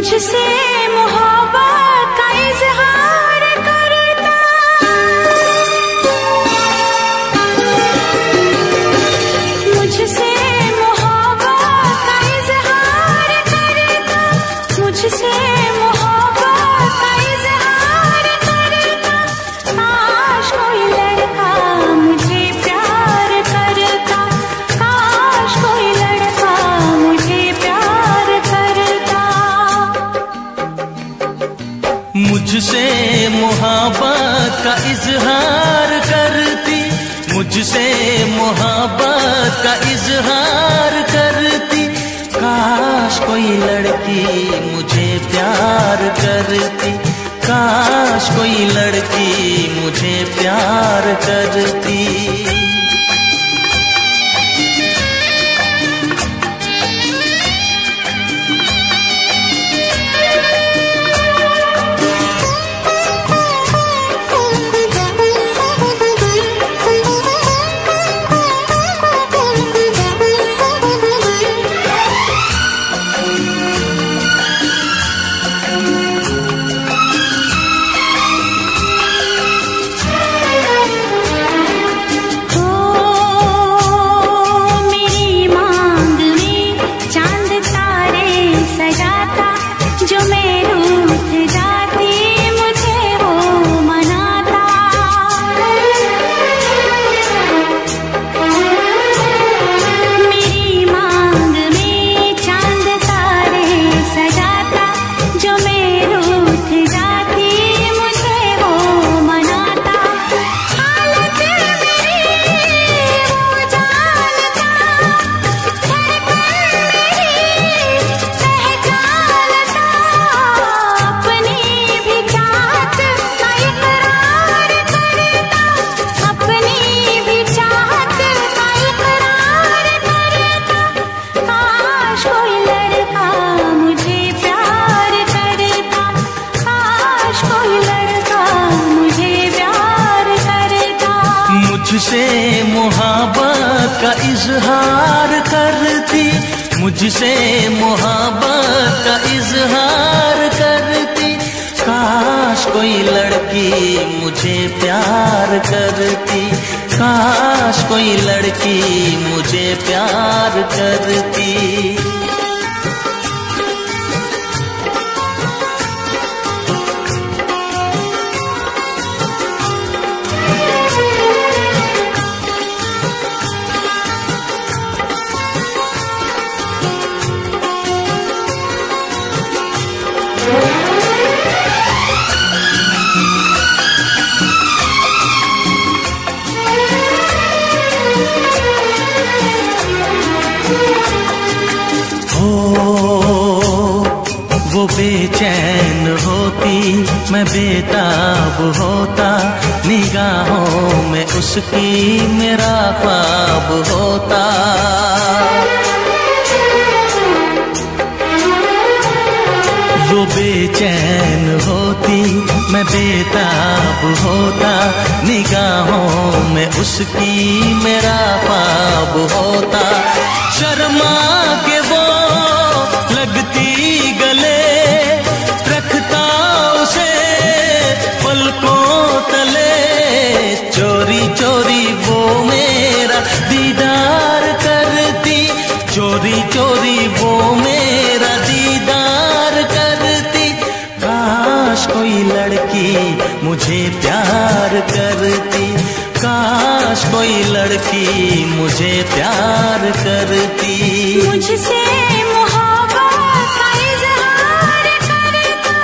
मुझसे मोहब्बत का इजहार करता, मुझसे मोहब्बत का इजहार करता, मुझसे मोहब्बत का इजहार करता। काश कोई लड़का मुझे प्यार करता, काश कोई लड़का मुझे प्यार करता। मुझसे मोहब्बत का इजहार करती, मुझसे मोहब्बत का इजहार करती। काश कोई लड़की मुझे प्यार करती, काश कोई लड़की मुझे प्यार करती। मुझसे मोहब्बत का इजहार करती, मुझसे मोहब्बत का इजहार करती। काश कोई लड़की मुझे प्यार करती, काश कोई लड़की मुझे प्यार करती। वो बेचैन होती, मैं बेताब होता, निगाहों में उसकी मेरा ख्वाब होता। वो बेचैन होती, मैं बेताब होता, निगाहों में उसकी मेरा ख्वाब होता। शर्मा के वो लगती गले, रखता उसे पलकों तले। चोरी चोरी वो मेरा दीदार करती, चोरी चोरी वो मेरा दीदार करती। काश कोई लड़की मुझे प्यार करती, काश कोई लड़की मुझे प्यार करती। मुझसे मोहब्बत का इजहार करता,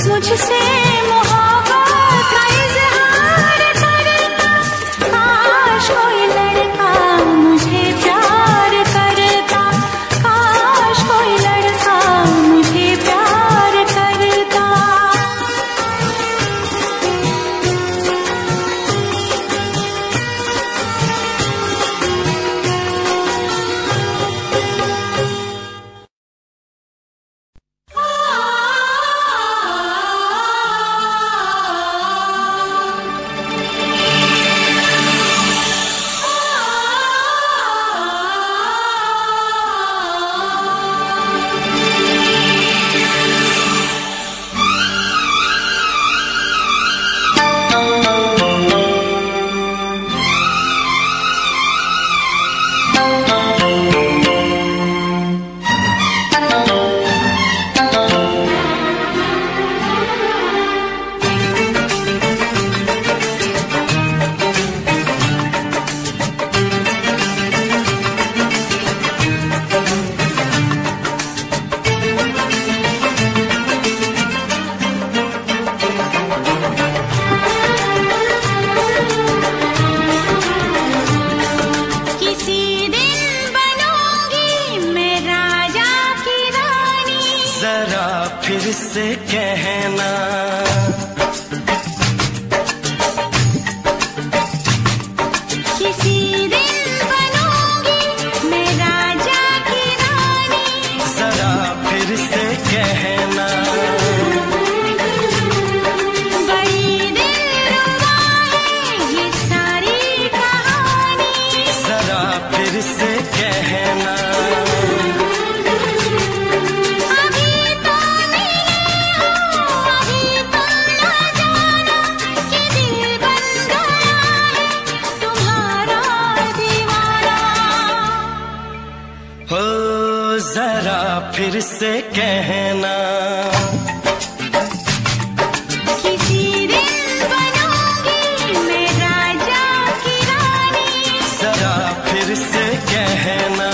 मुझसे मोहब्बत का इजहार करता। काश कोई लड़का मुझे प्यार करता, काश कोई लड़का मुझे प्यार करता। से कहना। किसी दिन बनूंगी मैं राजा की रानी, जरा फिर से कहना। बड़ी दिलरुबा है ये सारी कहानी, जरा फिर से कहना। अभी तो मिले हो, अभी तुम न जाना कि दिल बन गया है तुम्हारा दीवाना। हो जरा फिर से कहना। किसी दिन बनूंगी मैं राजा की रानी, जरा फिर से कहना।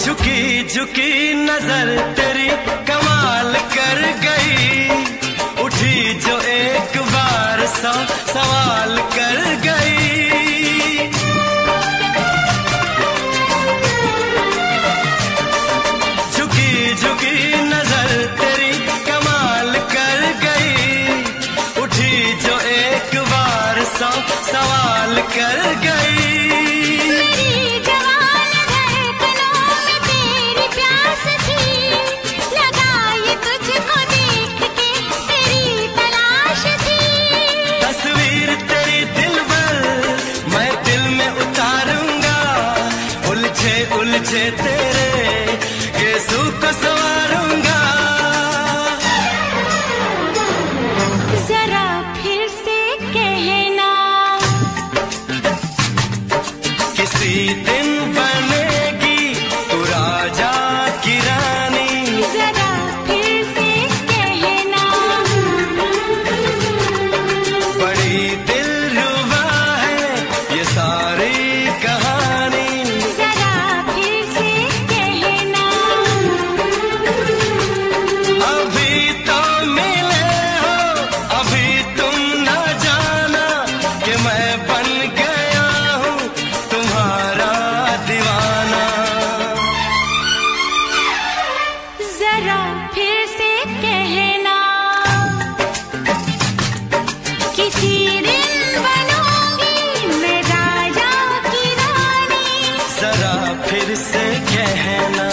झुकी झुकी नजर तेरी कमाल कर गई, उठी जो एक बार सौ सवाल कर गई। झुकी झुकी नजर तेरी कमाल कर गई, उठी जो एक बार सौ सवाल कर गई। मेरी जवान धड़कनों में तेरी प्यास थी, लगाई तुझको देख के तेरी तलाश थी। तस्वीर तेरी दिलबर मैं दिल में उतारूंगा, उलझे उलझे तेरे गेसू को संवारूंगा। जरा फिर से कहना, किसी दिन बनेगी तू राजा की रानी, जरा फिर से कहना। बड़ी दिलरुबा है ये सारी कहानी। जरा फिर से कहना, अभी तो मिले हो, अभी तुम न जाना कि मैं बन गया हूँ तुम्हारा दीवाना। जरा फिर से कहना, किसी दिन बनूंगी मैं राजा की रानी, जरा फिर से कहना।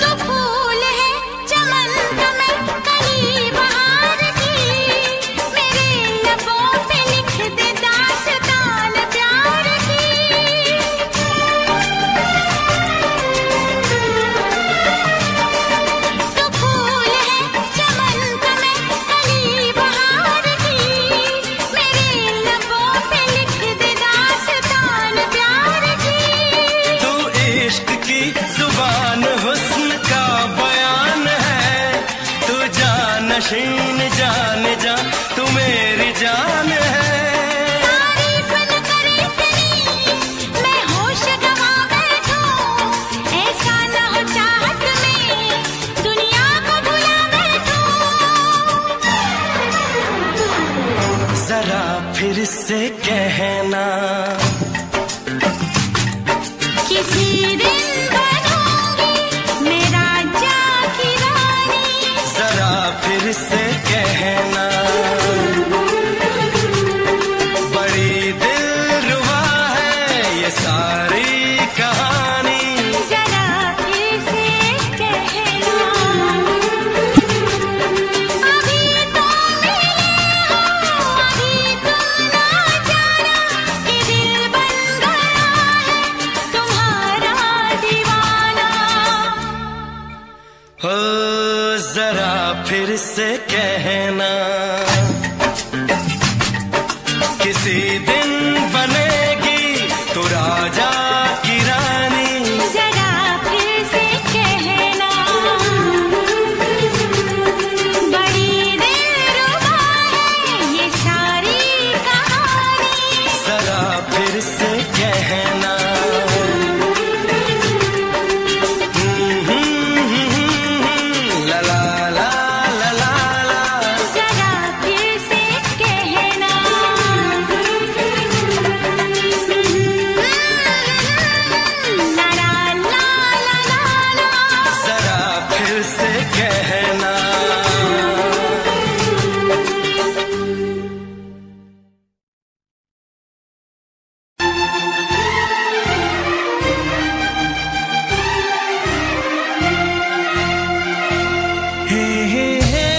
तो फूल है चमन का मैं कली बहार की, मेरे लबों पे लिख दे दास्तान प्यार की। तो फूल है चमन का मैं कली बहार की, मेरे लबों पे लिख दे दास्तान प्यार की। तू इश्क की जुबान हुस्न का बयान है, तू जानशीन जान जा तू मेरी जान है। तारीफ न करे तेरी मैं होश गवा बैठूं, ऐसा न हो चाहत में दुनिया को भुला बैठूं। जरा फिर से कहना, किसी दिन बनूंगी मैं राजा की रानी, जरा फिर से कहना। बड़ी जरा फिर से कहना, किसी दिन बनेगी तू राजा की रानी। जरा फिर से कहना, बड़ी दिलरुबा है ये सारी कहानी। जरा फिर से कहना, ला ला ला ला ला ला। जरा फिर से कहना, ला ला ला ला ला ला। जरा फिर से कहना। हे हे हे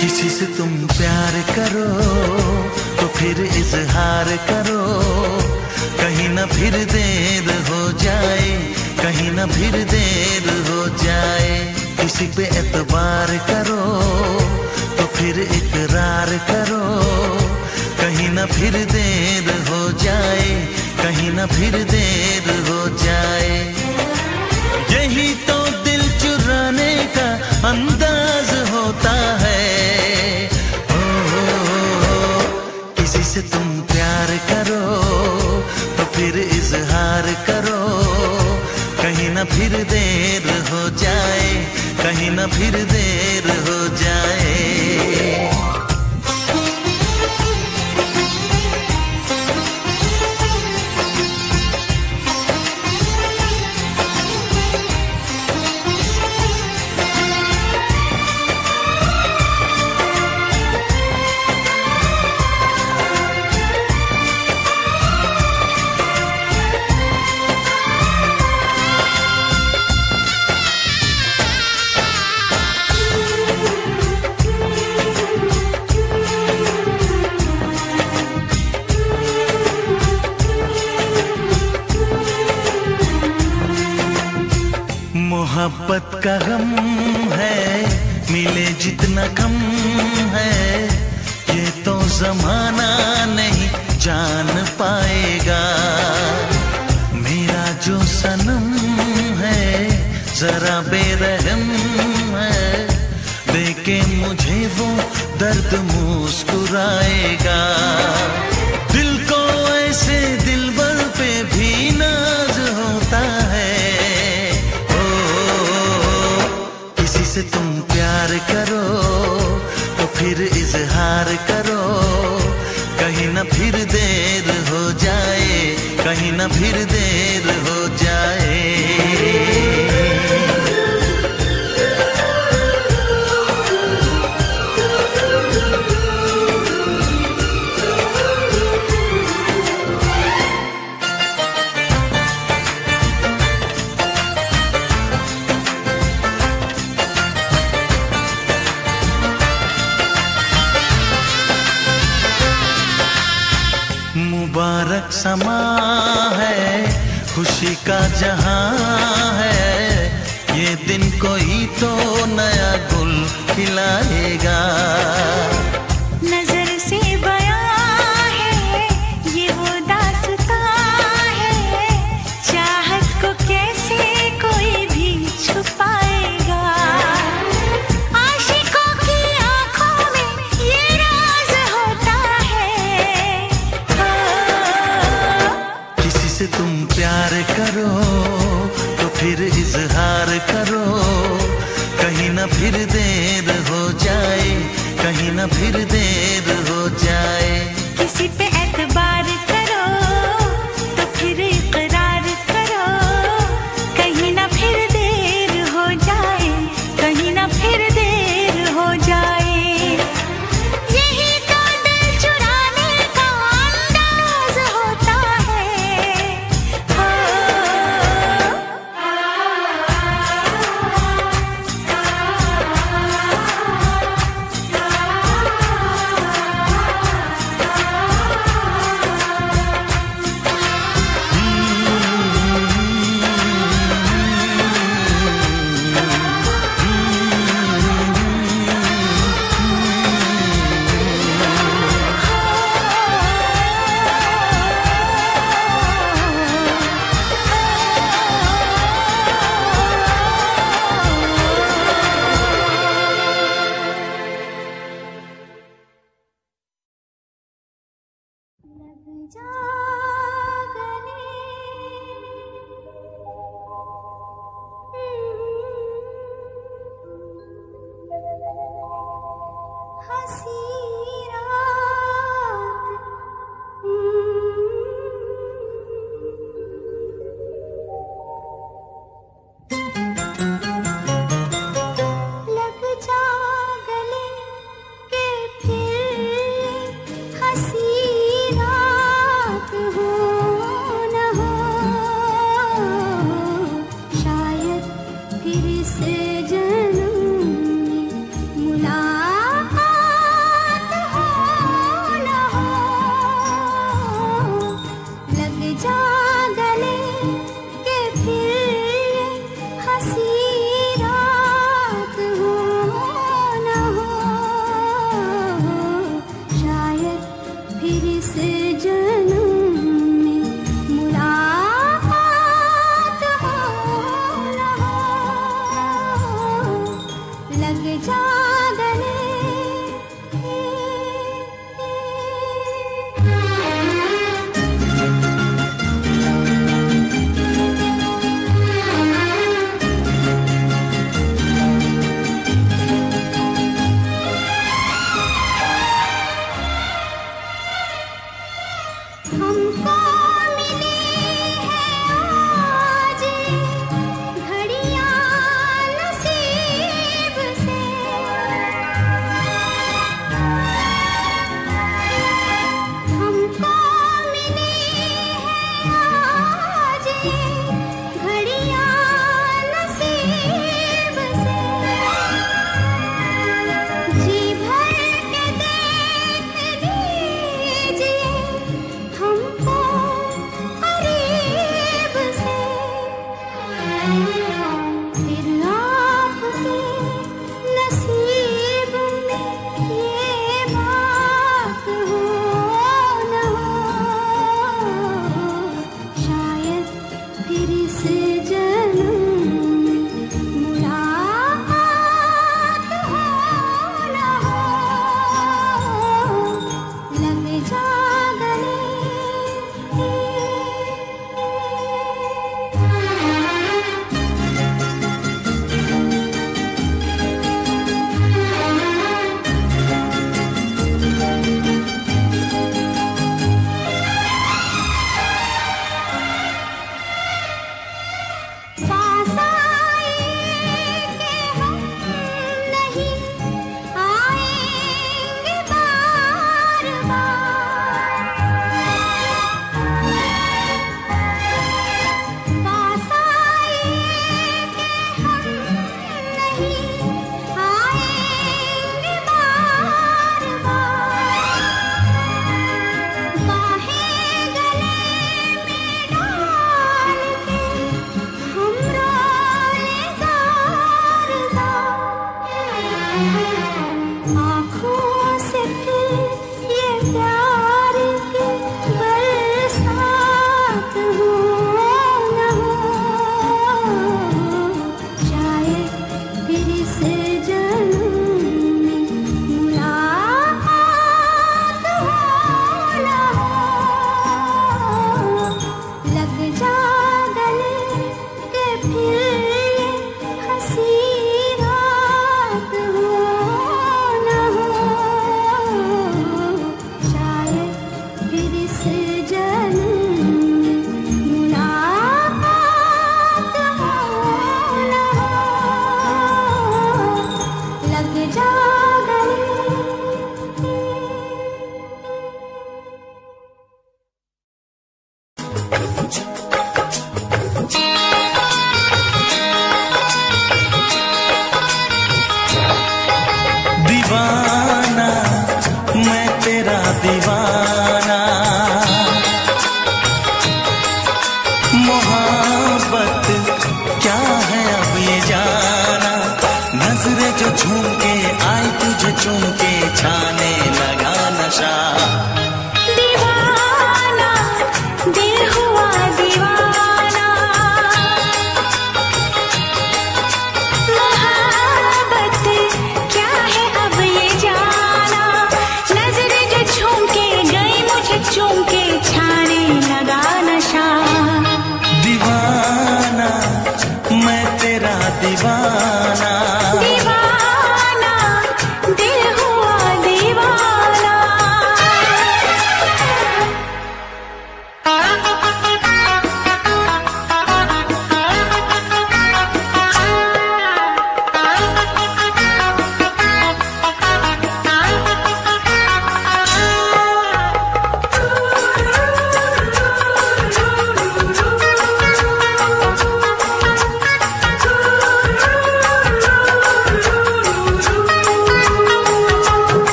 किसी से तुम प्यार करो तो फिर इजहार करो, कहीं ना फिर देर हो जाए, कहीं ना फिर देर हो जाए। किसी पे एतबार करो तो फिर इकरार करो, कहीं ना फिर देर हो जाए, कहीं ना फिर देर हो जाए। यही तो दिल चुराने का अंदाज होता है। किसी से तुम प्यार करो तो फिर इजहार करो, कहीं ना फिर देर हो जाए, कहीं ना फिर देर हो जाए। मोहब्बत का गम है, मिले जितना कम है, ये तो जमाना नहीं जान पाएगा। मेरा जो सनम है जरा बेरहम है, देखे मुझे वो दर्द मुस्कुराएगा। दिल को ऐसे दिलबर पे भी नाज होता है। किसी से तुम प्यार करो तो फिर इजहार करो, कहीं ना फिर देर हो जाए, कहीं ना फिर देर हो जाए। मुबारक समा है, खुशी का जहां है, ये दिन कोई तो नया गुल खिलाएगा। नजर से बयां है ये वो दास्तां है, चाहत को कैसे कोई भी छुपाएगा। आशिकों की आंखों में ये राज होता है। किसी से तुम प्यार करो तो फिर इजहार करो, कहीं ना फिर देर हो जाए, कहीं ना फिर देर हो जाए। किसी पे एतबार करो तो फिर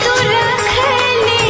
तू रख ले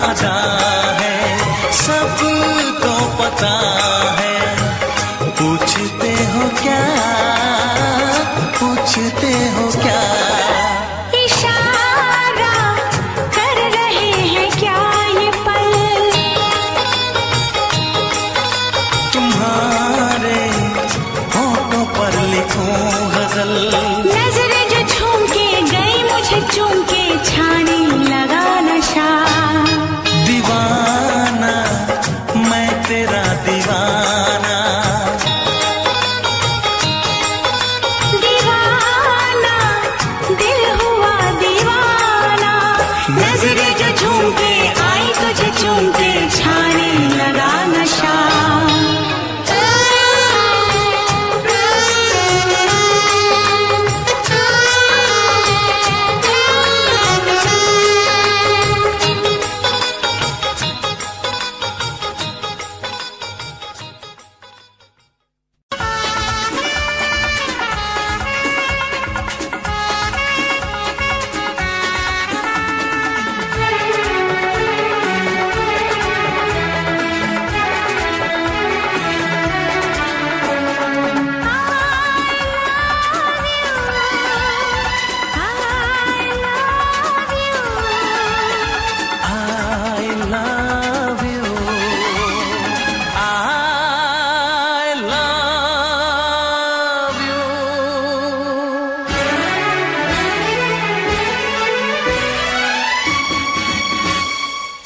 अदा है, सबको पता है। पूछते हो क्या, पूछते हो क्या? इशारा कर रहे हैं क्या ये पल? तुम्हारे होठों पर लिखूं गजल। नजरें जो झूम के गई मुझे चूम के छाने लगा नशा। दीवाना मैं तेरा दीवाना, दीवाना दिल हुआ दीवाना। नजरें जो झूम के आई तुझे चूम के छाने लगा नशा।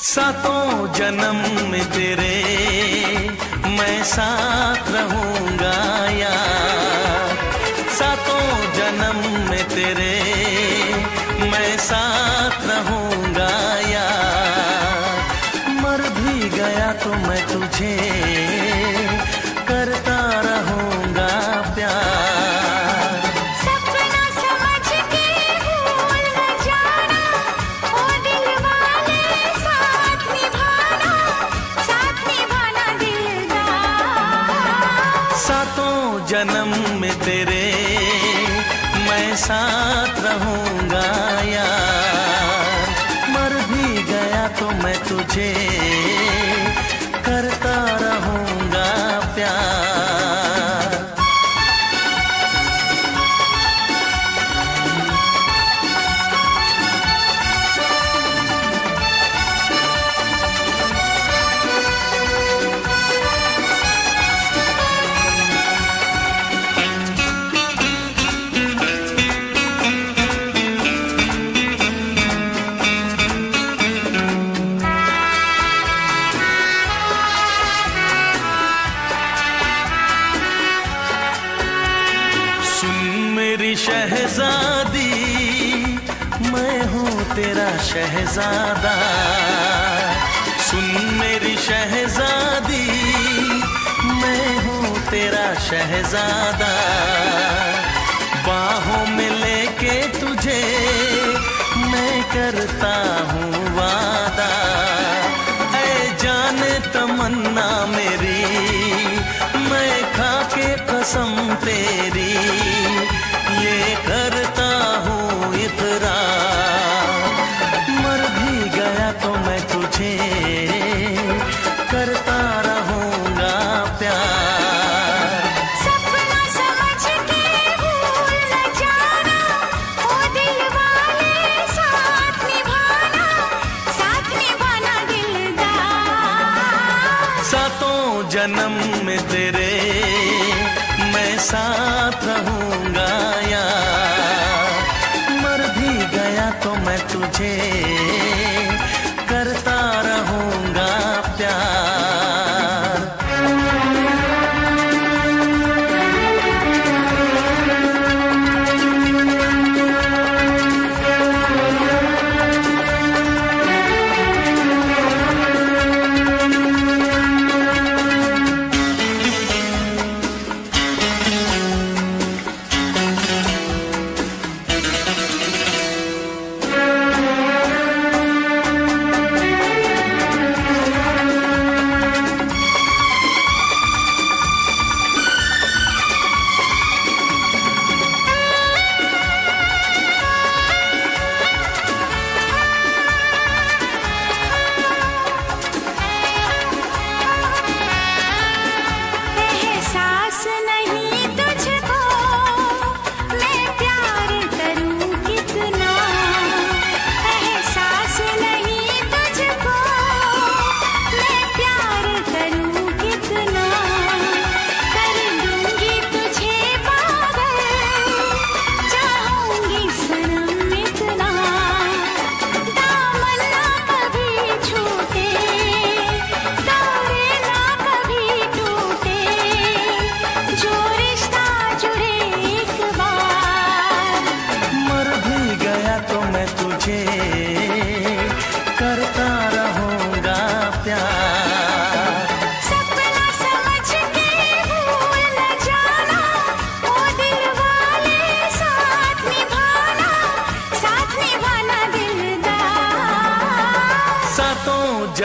सातों जन्म में तेरे मैं साथ रहूंगा यार। सातों जन्म में तेरे मैं साथ रहूंगा यार। मर भी गया तो मैं तुझे करता रहूंगा प्यार। सपना समझ के भूल न जाना, ओ दिल वाले साथ निभाना दिलदार। सातों जन्म में तेरे मैं साथ रहूंगा यार। मर भी गया तो मैं तुझे करता रहूंगा प्यार। शहजादी मैं हूँ तेरा शहजादा। सुन मेरी शहजादी मैं हूँ तेरा शहजादा। बाहों में लेके तुझे मैं करता हूँ वादा। ऐ जाने तमन्ना मेरी मैं खा के कसम तेरी ये करता हूँ इकरार। मर भी गया तो मैं तुझे करता रहूंगा प्यार। सपना समझ के भूल न जाना, ओ दिल वाले साथ निभाना दिलदार। सातों जन्म में तेरे मैं साथ रहूंगा यार। मर भी गया तो मैं तुझे करता रहूंगा प्यार।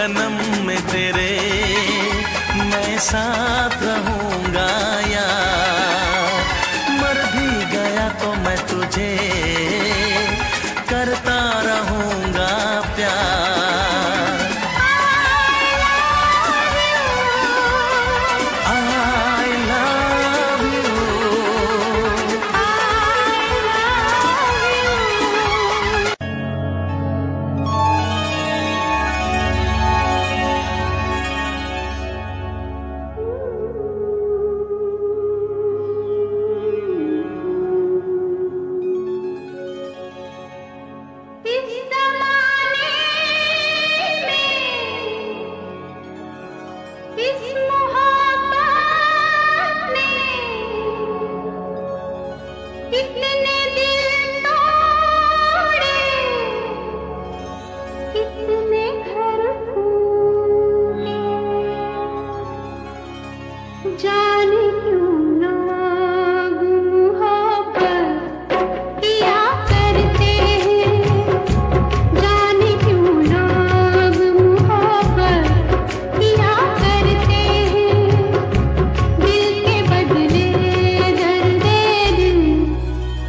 जन्म में तेरे मैं साथ रहूंगा यार। मर भी गया तो मैं तुझे करता रहूंगा प्यार। I love you। इस ज़माने में, इस मोहब्बत में कितने दिल तोड़े, कितने घर फूटे, जाने क्यों लोग मोहब्बत किया करते हैं, जाने क्यों लोग मोहब्बत किया करते हैं। दिल के बदले दर्द दिल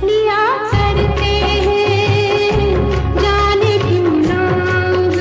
लिया करते हैं, जाने क्यों लोग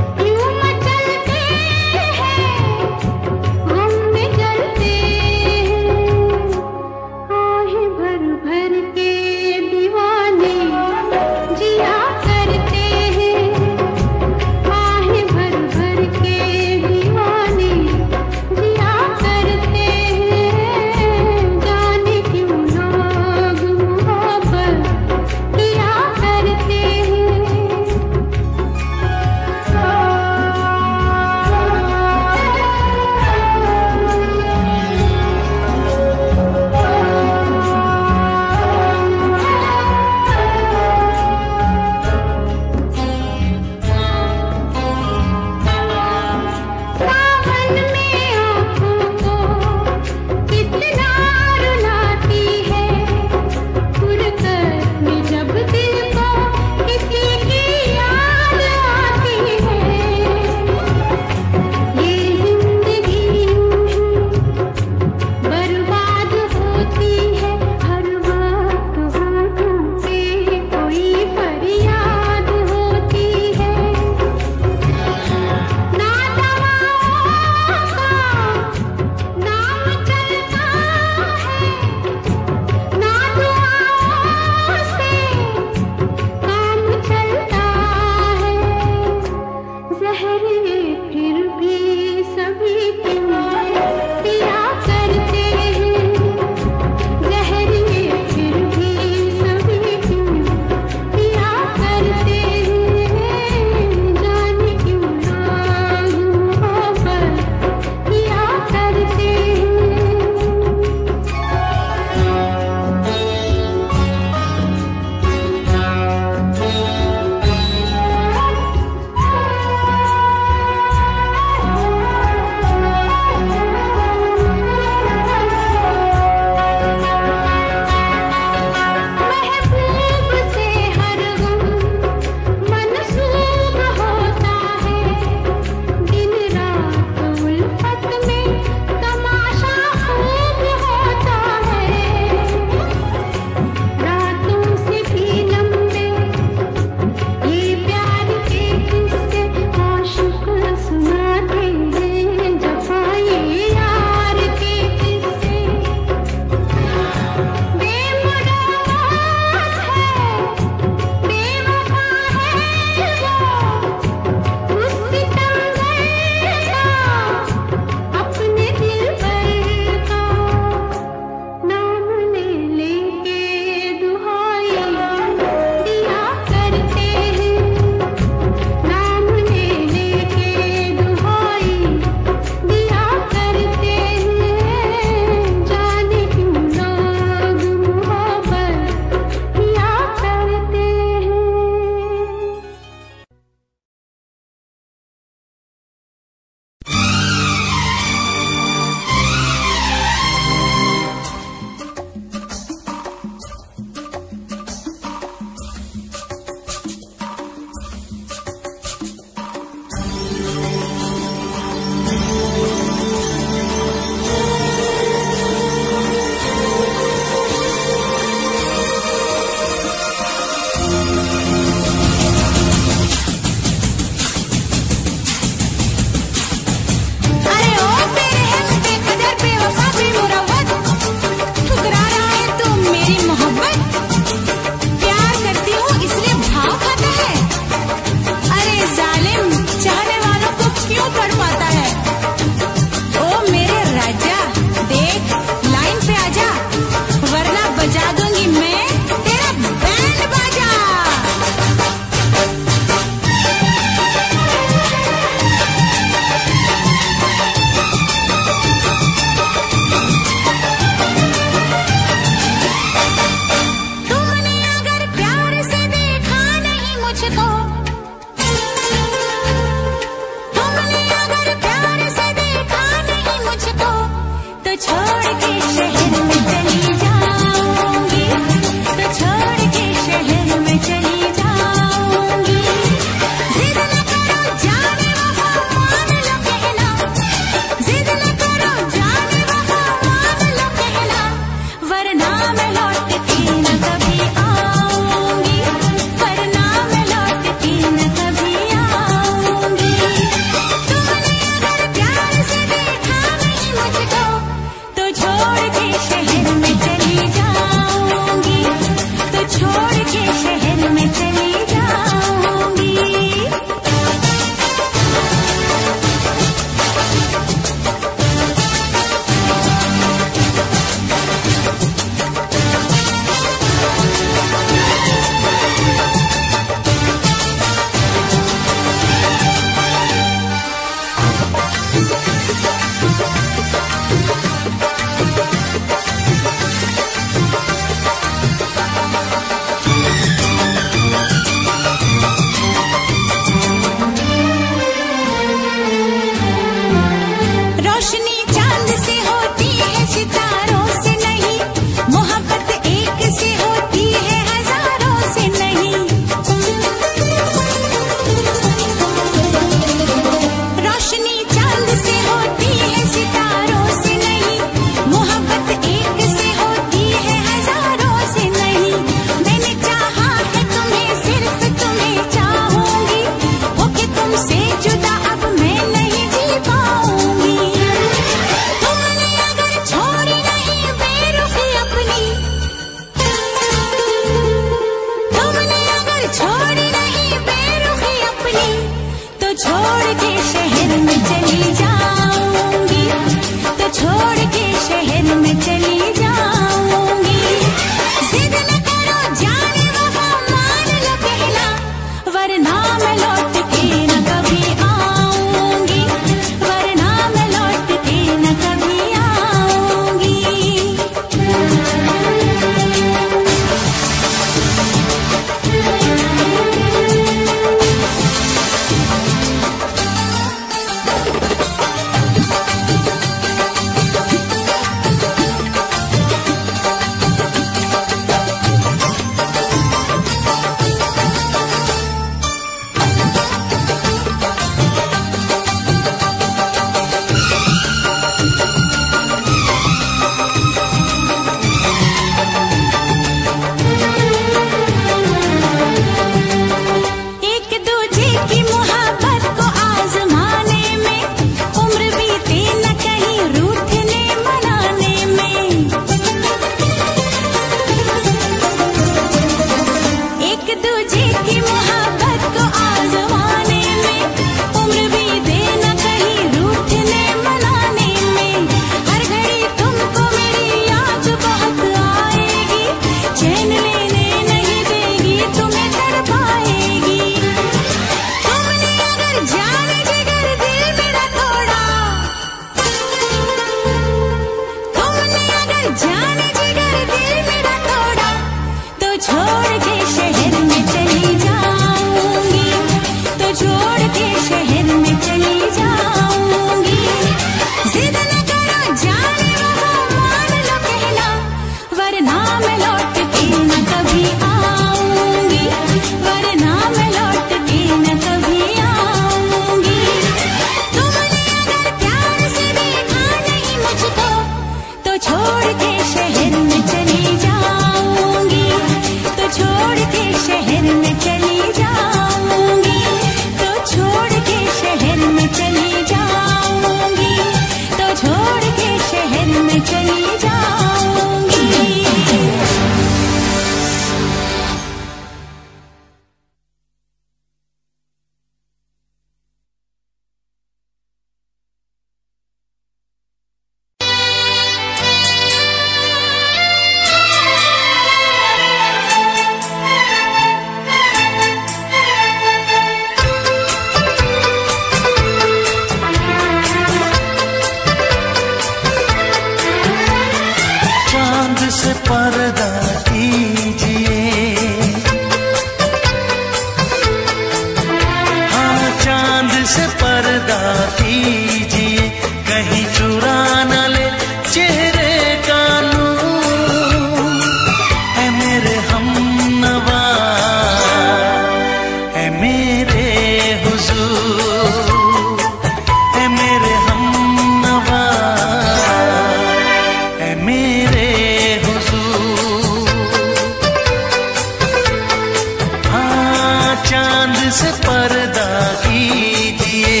से पर्दा कीजिए।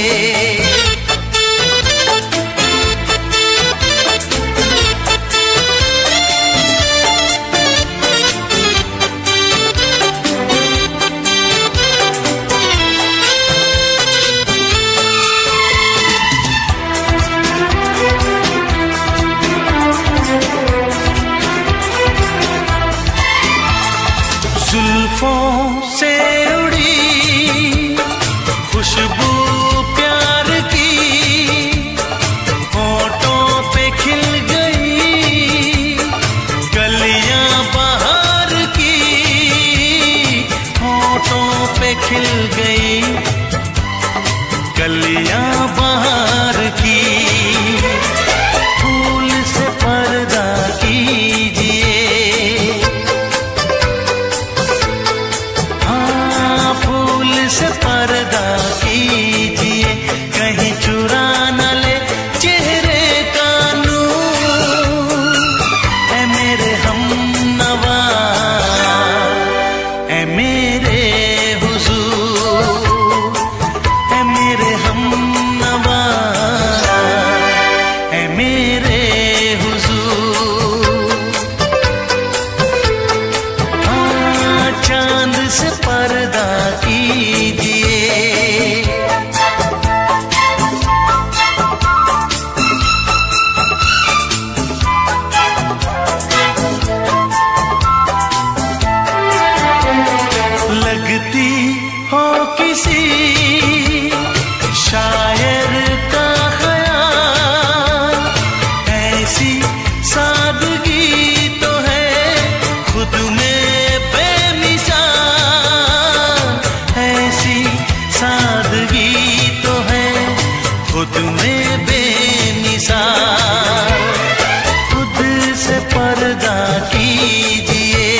जुल्फों से उड़ी खुशबू प्यार की, होठों पे खिल गई कलियां बहार की, होठों पे खिल गई कलियां बहार की। फूल से पर्दा कीजिए, से पर्दा कीजिए, कहीं चुरा न ले चेहरे का नूर। ऐ मेरे हमनवा, ऐ मेरे हुजूर, ऐ मेरे हमनवा, ऐ मेरे हुजूर। हाँ, चांद से पर्दा कीजिए। लगती हो किसी शायर का ख्याल, ऐसी सादगी तो है खुद में बेमिसाल, ऐसी सादगी तो है खुद में बेमिसाल। खुद से पर्दा कीजिए,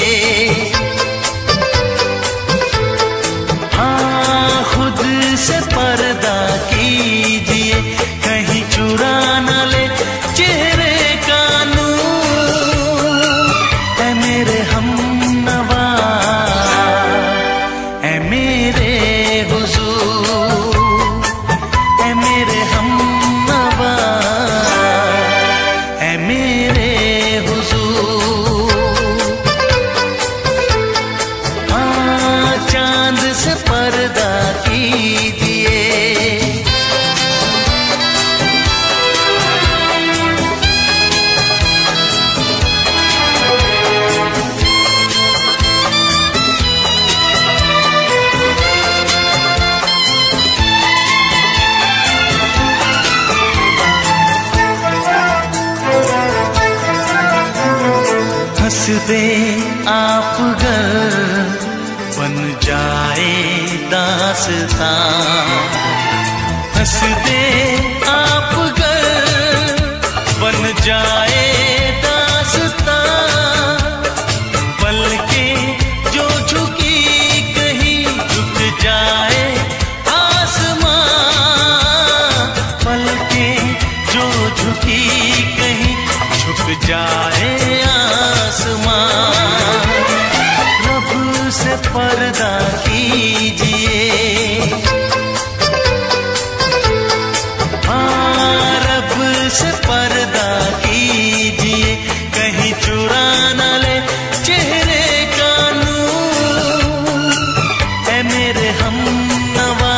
हाँ खुद से पर्दा कीजिए, कहीं चुरा न ले चेहरे का नूर। ऐ मेरे हमनवा, ऐ मेरे हुजूर, ऐ मेरे हमनवा, ऐ मेरे हुजूर। हाँ, चांद से पर्दा कीजिए। हंस दे आप गर बन जाए दास्तां, हंस दे आप गर बन जाए दास्तां। पलकें जो झुकी कहीं झुक जाए आसमां, पलकें जो झुकी कहीं झुक जाए आसमां। रब से पर्दा कीजिए, हाँ रब से पर्दा कीजिए, कहीं चुरा न ले चेहरे का नूर। ऐ मेरे हमनवा,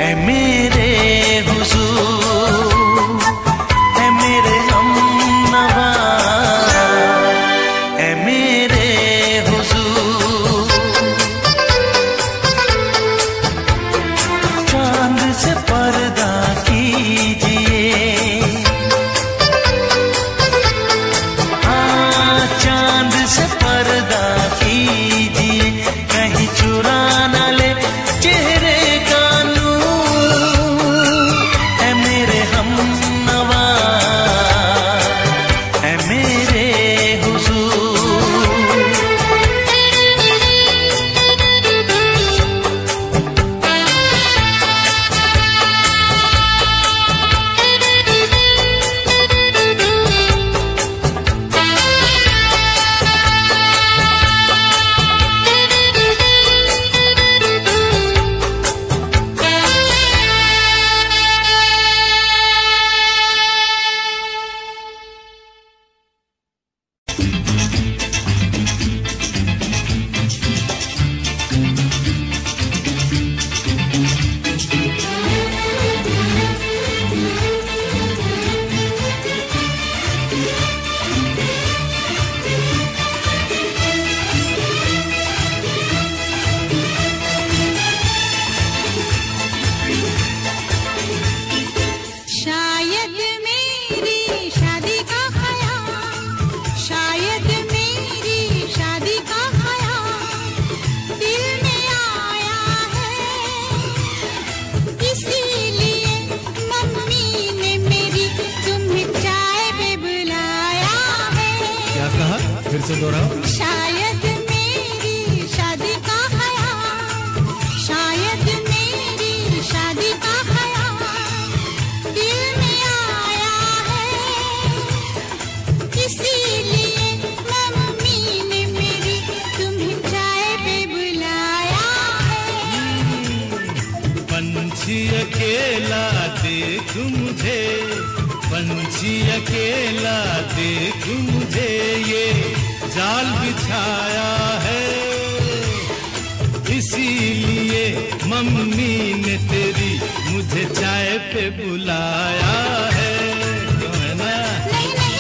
ऐ मेरे हुजूर, ऐ मेरे हमनवा, ऐ मेरे हुजूर। से दोहराओ। शायद मेरी शादी का ख्याल, शायद मेरी शादी का ख्याल दिल में आया है, इसीलिए मम्मी ने मेरी तुम्हें चाय पे बुलाया है। पंछी अकेला देख मुझे, पंछी अकेला देख मुझे, ये जाल बिछाया है, इसीलिए मम्मी ने तेरी मुझे चाय पे बुलाया है। क्यों है ना? नहीं नहीं,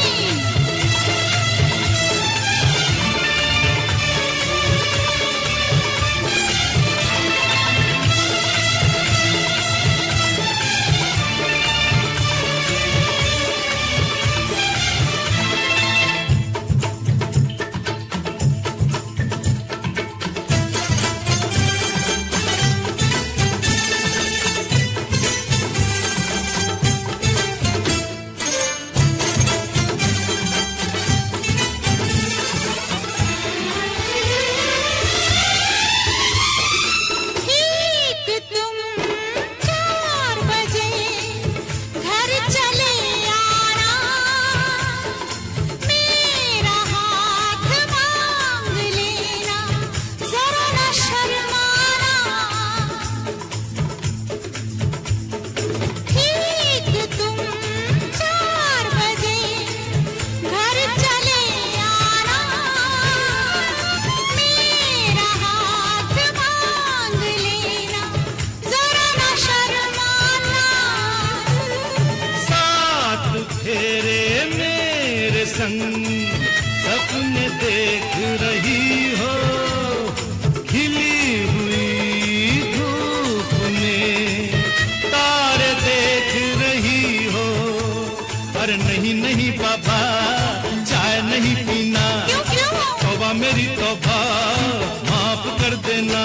सपने देख रही हो, खिली हुई धूप में तारे देख रही हो। अरे नहीं नहीं बाबा, चाय नहीं पीना। तौबा मेरी तौबा, माफ कर देना।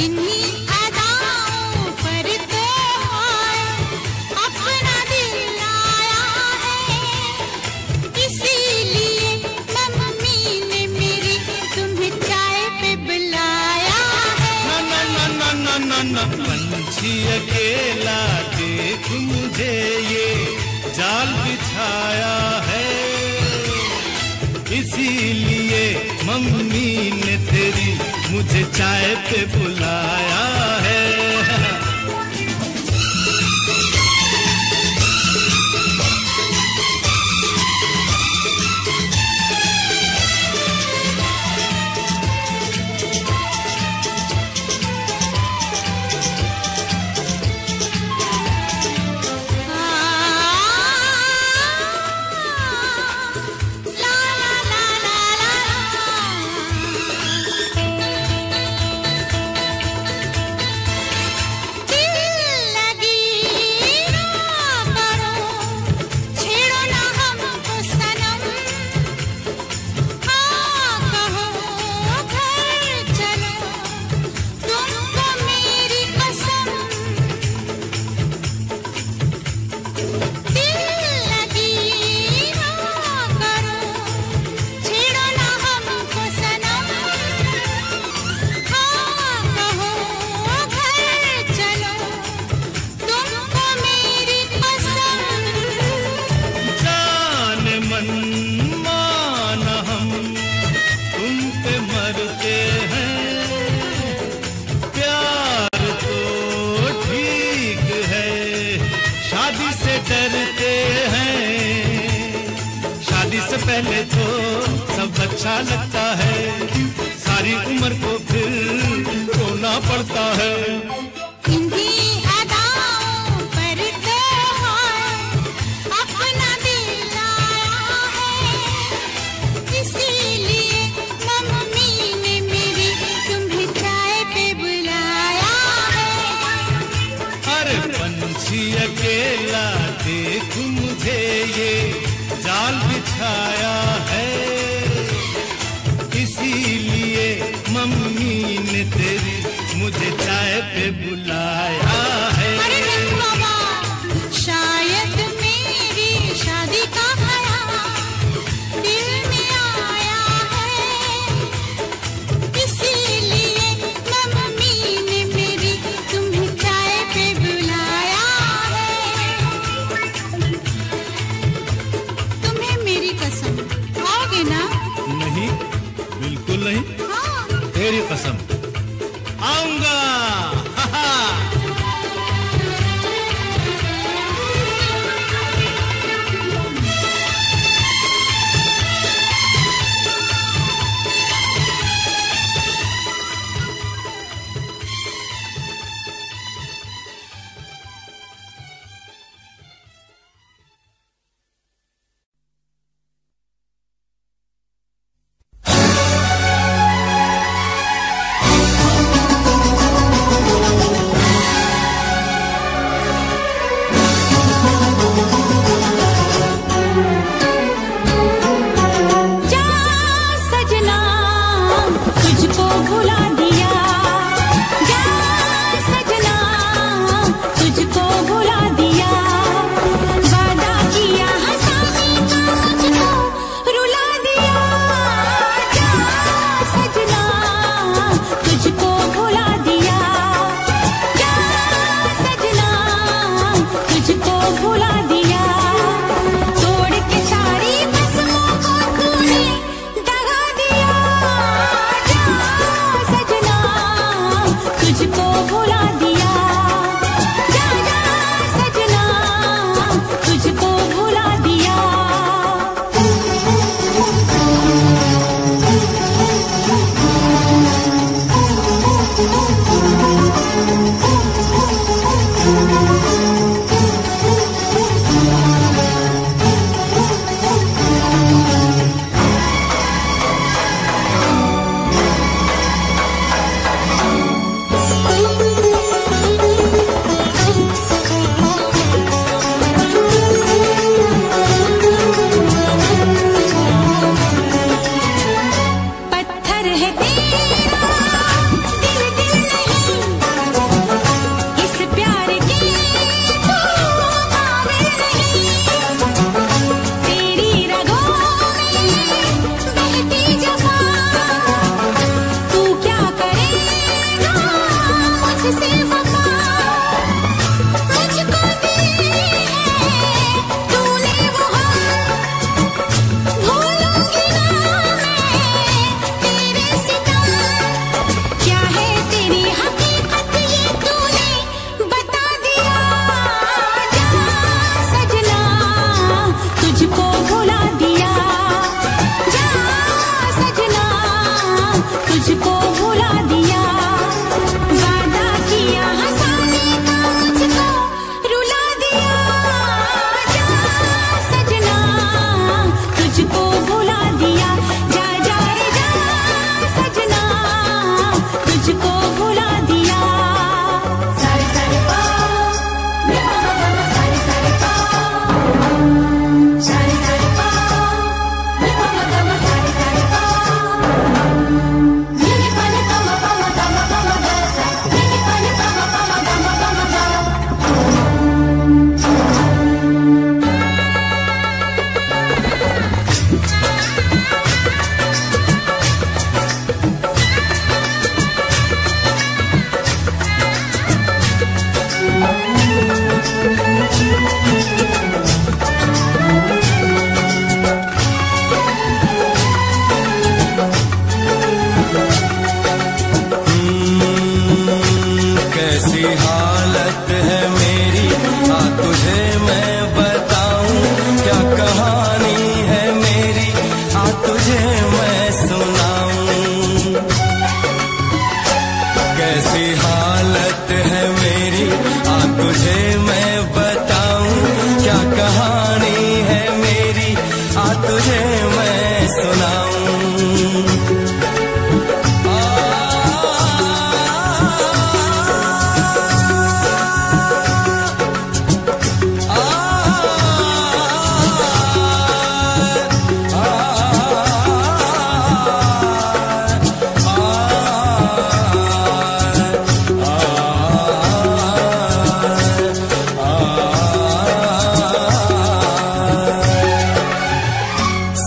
इन्हीं अदाओं पर तो अपना दिल आया है, इसीलिए मम्मी ने मेरी तुम्हें चाय पे बुलाया है। ना ना ना ना ना ना ना, पंछी अकेला देख मुझे, ये जाल बिछाया है, इसीलिए मम्मी ने तेरी मुझे चाय पे बुलाया है। डरते हैं, शादी से पहले तो सब अच्छा लगता है, सारी उम्र को फिर रोना पड़ता है। इन्हीं अदाओं पर तो अपना दिल आया है, इसीलिए मम्मी ने मेरी तुम्हें चाय पे बुलाया है। अरे पंछी अकेला देख मुझे, ये जाल बिछाया है, इसीलिए मम्मी ने तेरी मुझे चाय पे बुलाया है। अरे नहीं बाबा, शायद मेरी शादी का ख्याल दिल में आया कसम आऊंगा।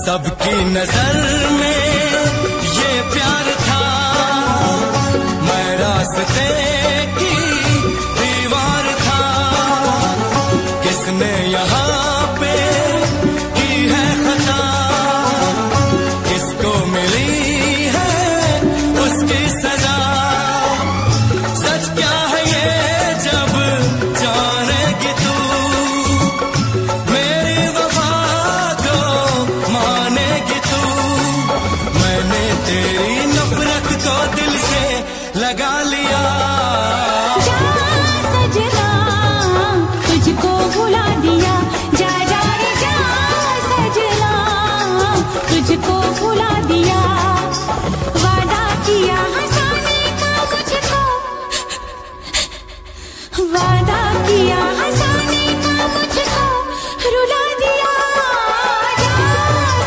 सबकी नजर में ये प्यार था, मैं रास्ते की दीवार था। किसने यहाँ पे की है खता, किसको मिली है उसकी सजा। लगा लिया। जा सजना तुझको भुला दिया, जा जा रे जा सजना तुझको भुला दिया। वादा किया हंसाने का मुझको, वादा किया हंसाने का मुझको रुला दिया। जा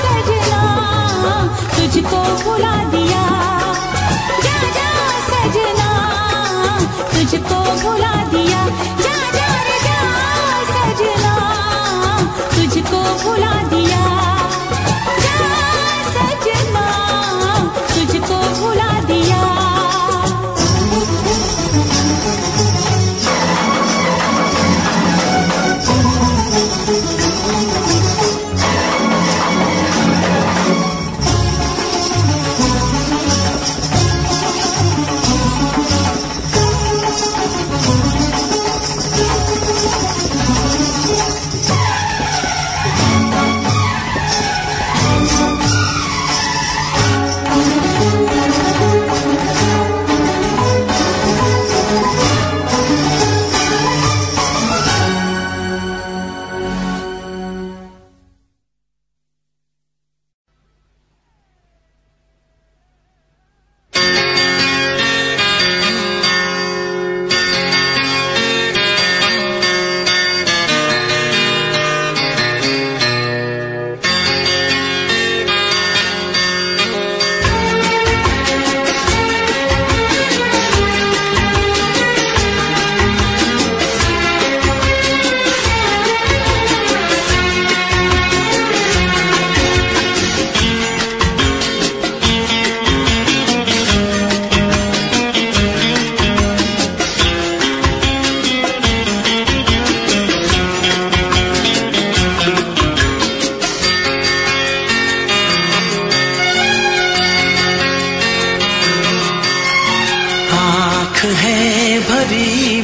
सजना तुझको भुला दिया, जा जा सजना तुझको भुला दिया। जा जा रे जा सजना तुझको भुला दिया, जा सजना तुझको भुला दिया।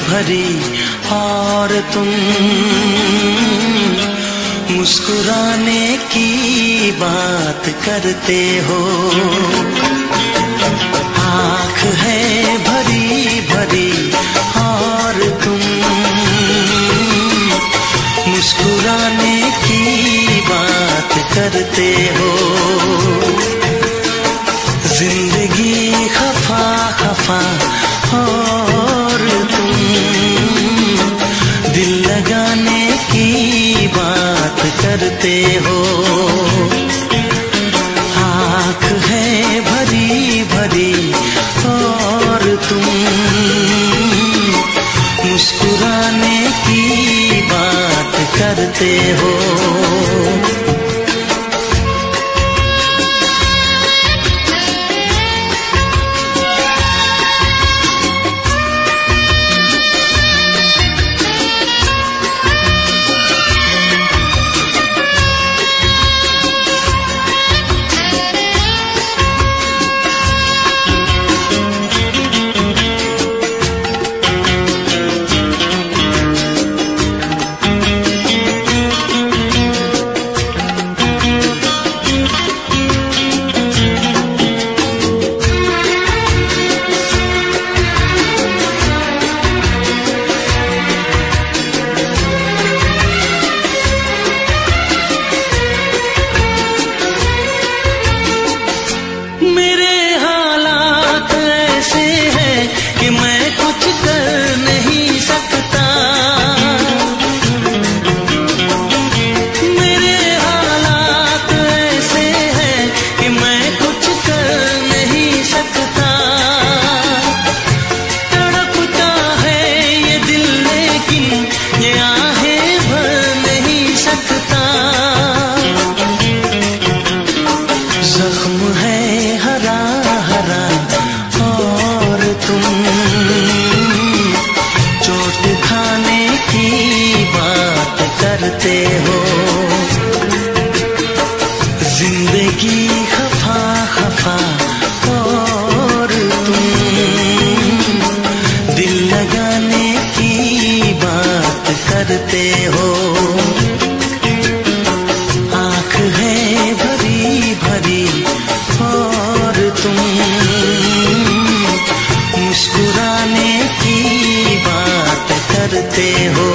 भरी और तुम मुस्कुराने की बात करते हो। आँख है भरी भरी और तुम मुस्कुराने की बात करते हो। जिंदगी खफा खफा और तुम दिल लगाने की बात करते हो। आँख है भरी भरी और तुम मुस्कुराने की बात करते हो। करते हो। आँख है भरी भरी और तुम करते हो।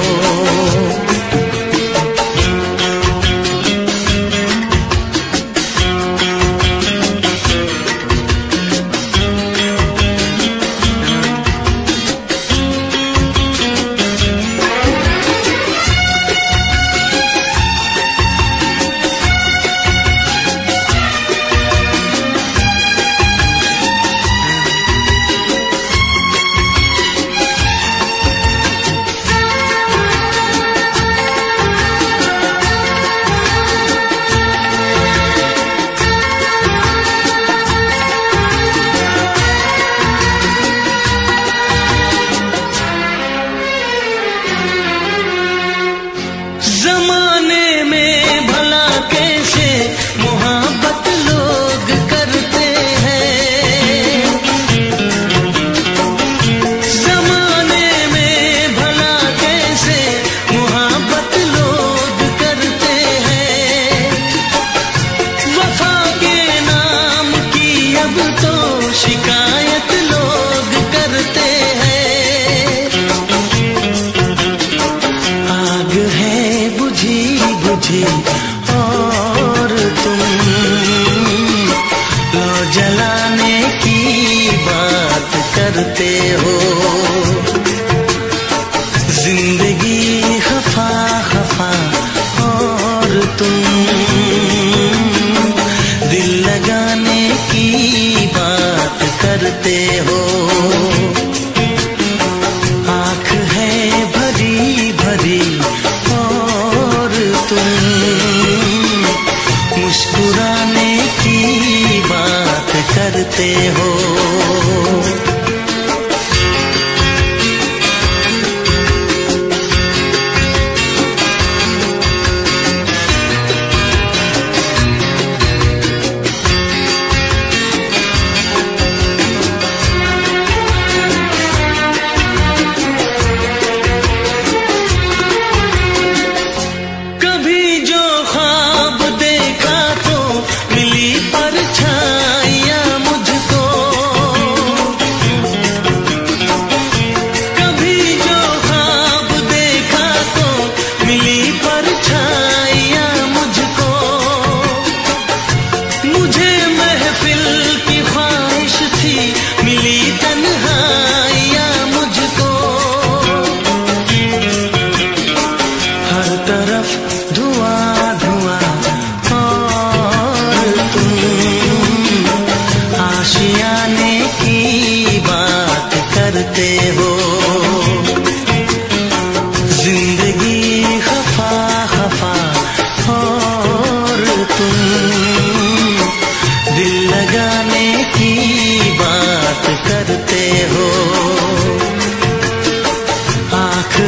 और तुम लो जलाने की बात करते हो। जिंदगी खफा खफा और तुम दिल लगाने की बात करते हो। आँख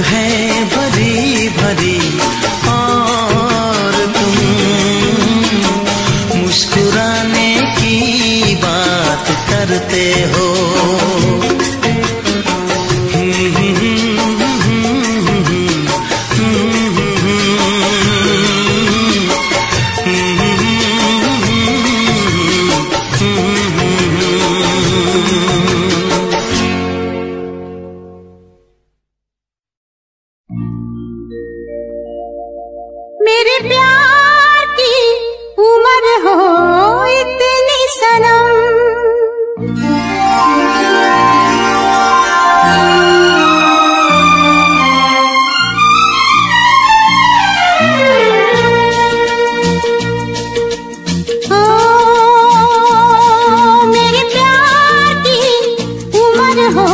है भरी भरी मुस्कुराने की बात करते हो। मेरे प्यार की उम्र हो इतनी सनम, मेरे प्यार की उम्र हो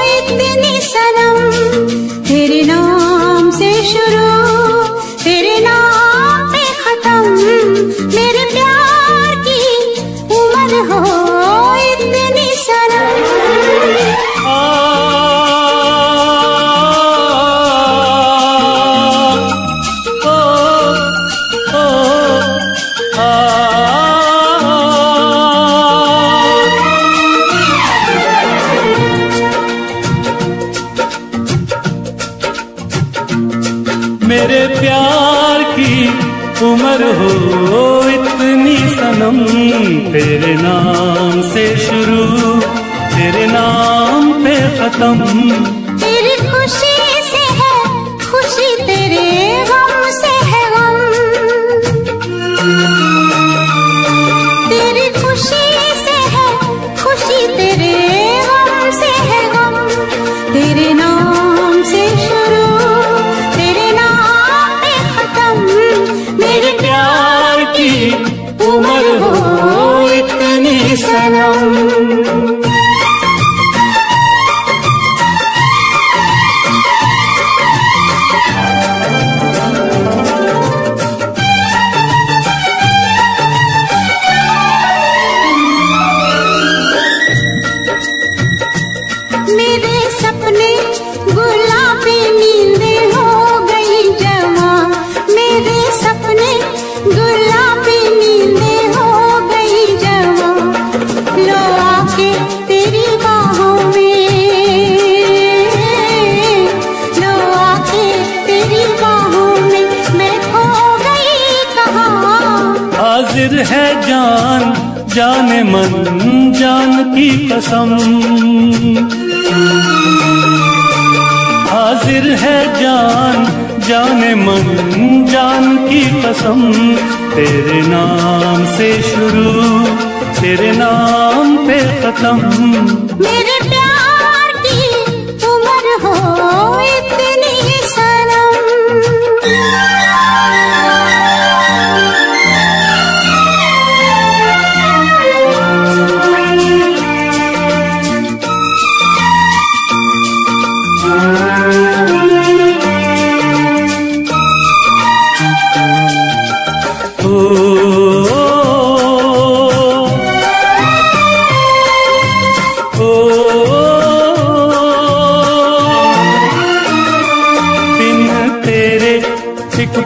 इतनी सनम, तेरे नाम से शुरू तेरे नाम पे खत्म, मेरे प्यार की उम्र हो इतनी सनम। मेरे प्यार की उम्र हो इतनी सनम, तेरे नाम से शुरू तेरे नाम पे खत्म, तेरी खुशी से है जाने मन जान की कसम, हाजिर है जान जाने मन जान की कसम, तेरे नाम से शुरू तेरे नाम पे खत्म। मेरे प्यार की उम्र हो इतनी सनम,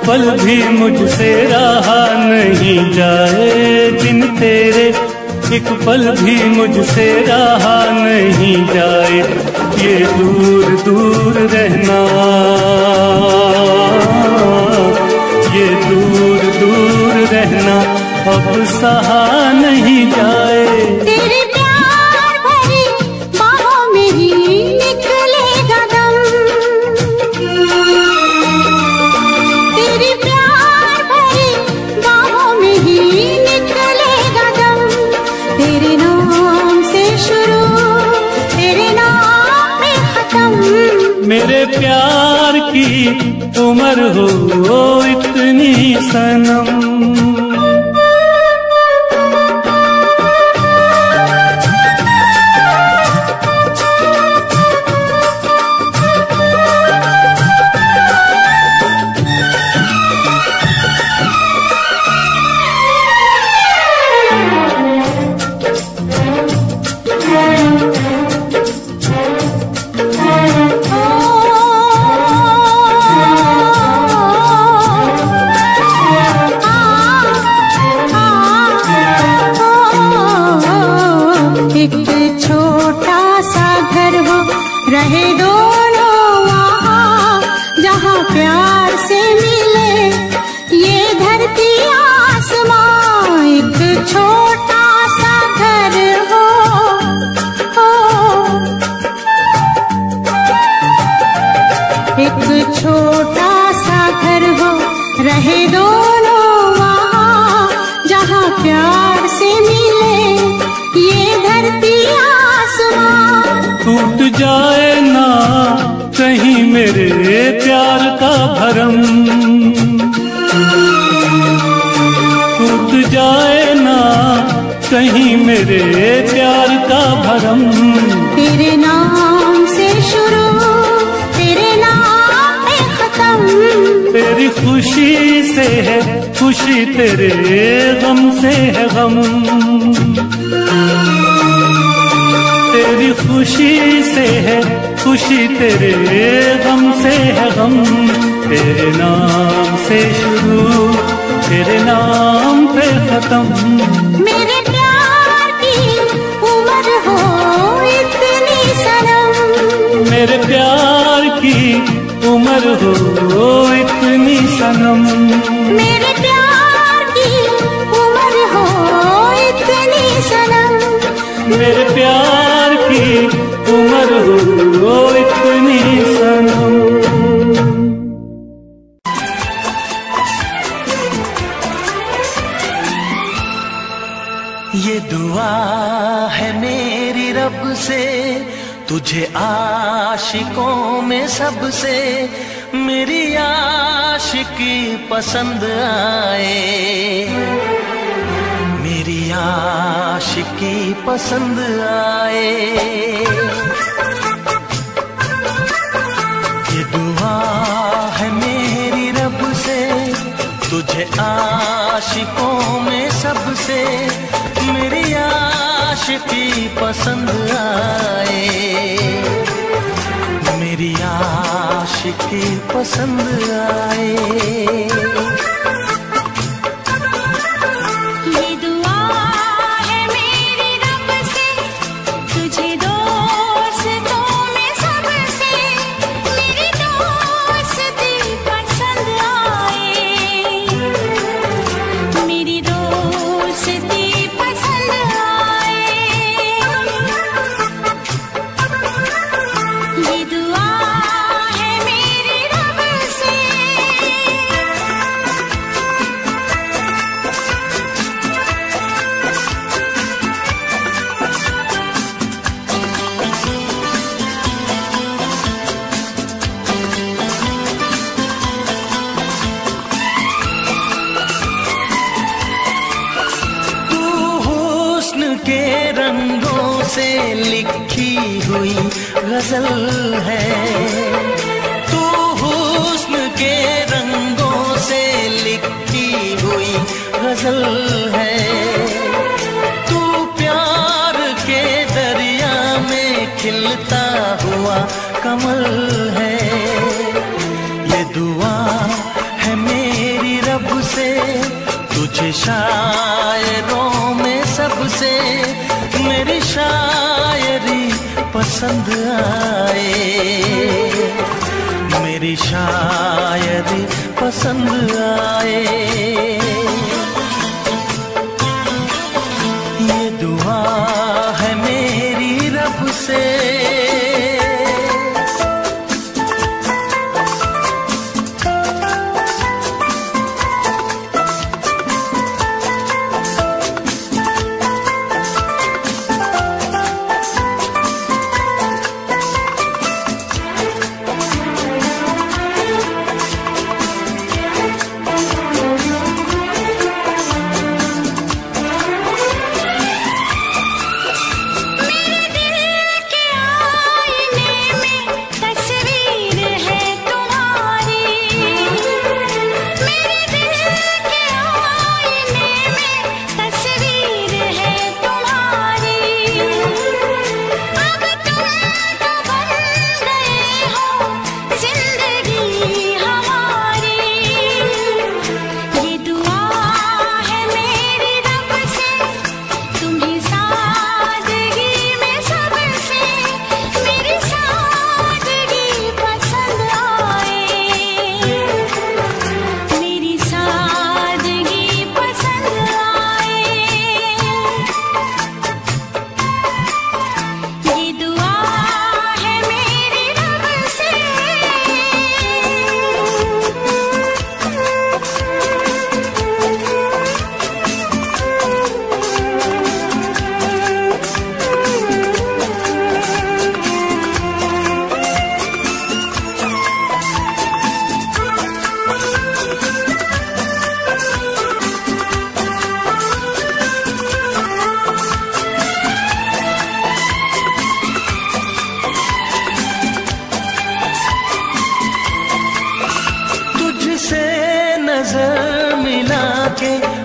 पल भी मुझसे रहा नहीं जाए, दिन तेरे एक पल भी मुझसे रहा नहीं जाए, ये दूर दूर रहना, ये दूर दूर रहना अब सहा नहीं जाए। तेरे प्यार भरी बाहों में ही निकलेगा दम, तेरे प्यार भरी बाहों में ही निकलेगा दम, तेरे नाम से शुरू तेरे नाम पे खत्म। मेरे प्यार की उम्र हो इतनी सनम। रहे दोनों वहाँ जहाँ प्यार से मिले ये धरती आसमां, एक छोटा सा घर हो, एक छोटा सा घर हो, रहे दोनों वहाँ जहाँ प्यार से मिले ये धरती आसमां। टूट जाए ना कहीं मेरे प्यार का भरम, टूट जाए ना कहीं मेरे प्यार का भरम, तेरे नाम से शुरू तेरे नाम पे खत्म। तेरी खुशी से है खुशी, तेरे गम से है गम, तेरी खुशी से है खुशी, तेरे गम से है गम, तेरे नाम से शुरू तेरे नाम पे खत्म। मेरे प्यार की उम्र हो इतनी सनम, मेरे प्यार की उम्र हो इतनी सनम, मेरे प्यार की उम्र हो इतनी सनम, मेरे प्यार की उम्र हो इतनी सनम। ये दुआ है मेरी रब से तुझे आशिकों में सबसे, मेरी आशिकी पसंद आए, मेरी आशिकी पसंद आए। ये दुआ है मेरी रब से तुझे आशिकों में सबसे, मेरी आशिकी पसंद आए, मेरी आशिकी पसंद आए। ये दुआ है मेरी रब से तुझे दोस्तों में सबसे, मेरी दोस्ती पसंद आए, मेरी दोस्ती पसंद गजल है। तू हुस्न के रंगों से लिखी हुई गजल है। तू प्यार के दरिया में खिलता हुआ कमल है। ये दुआ है मेरी रब से तुझे शायरों में सबसे मेरी शायरी पसंद आए। मेरी शायरी पसंद आए। ये दुआ है मेरी रब से।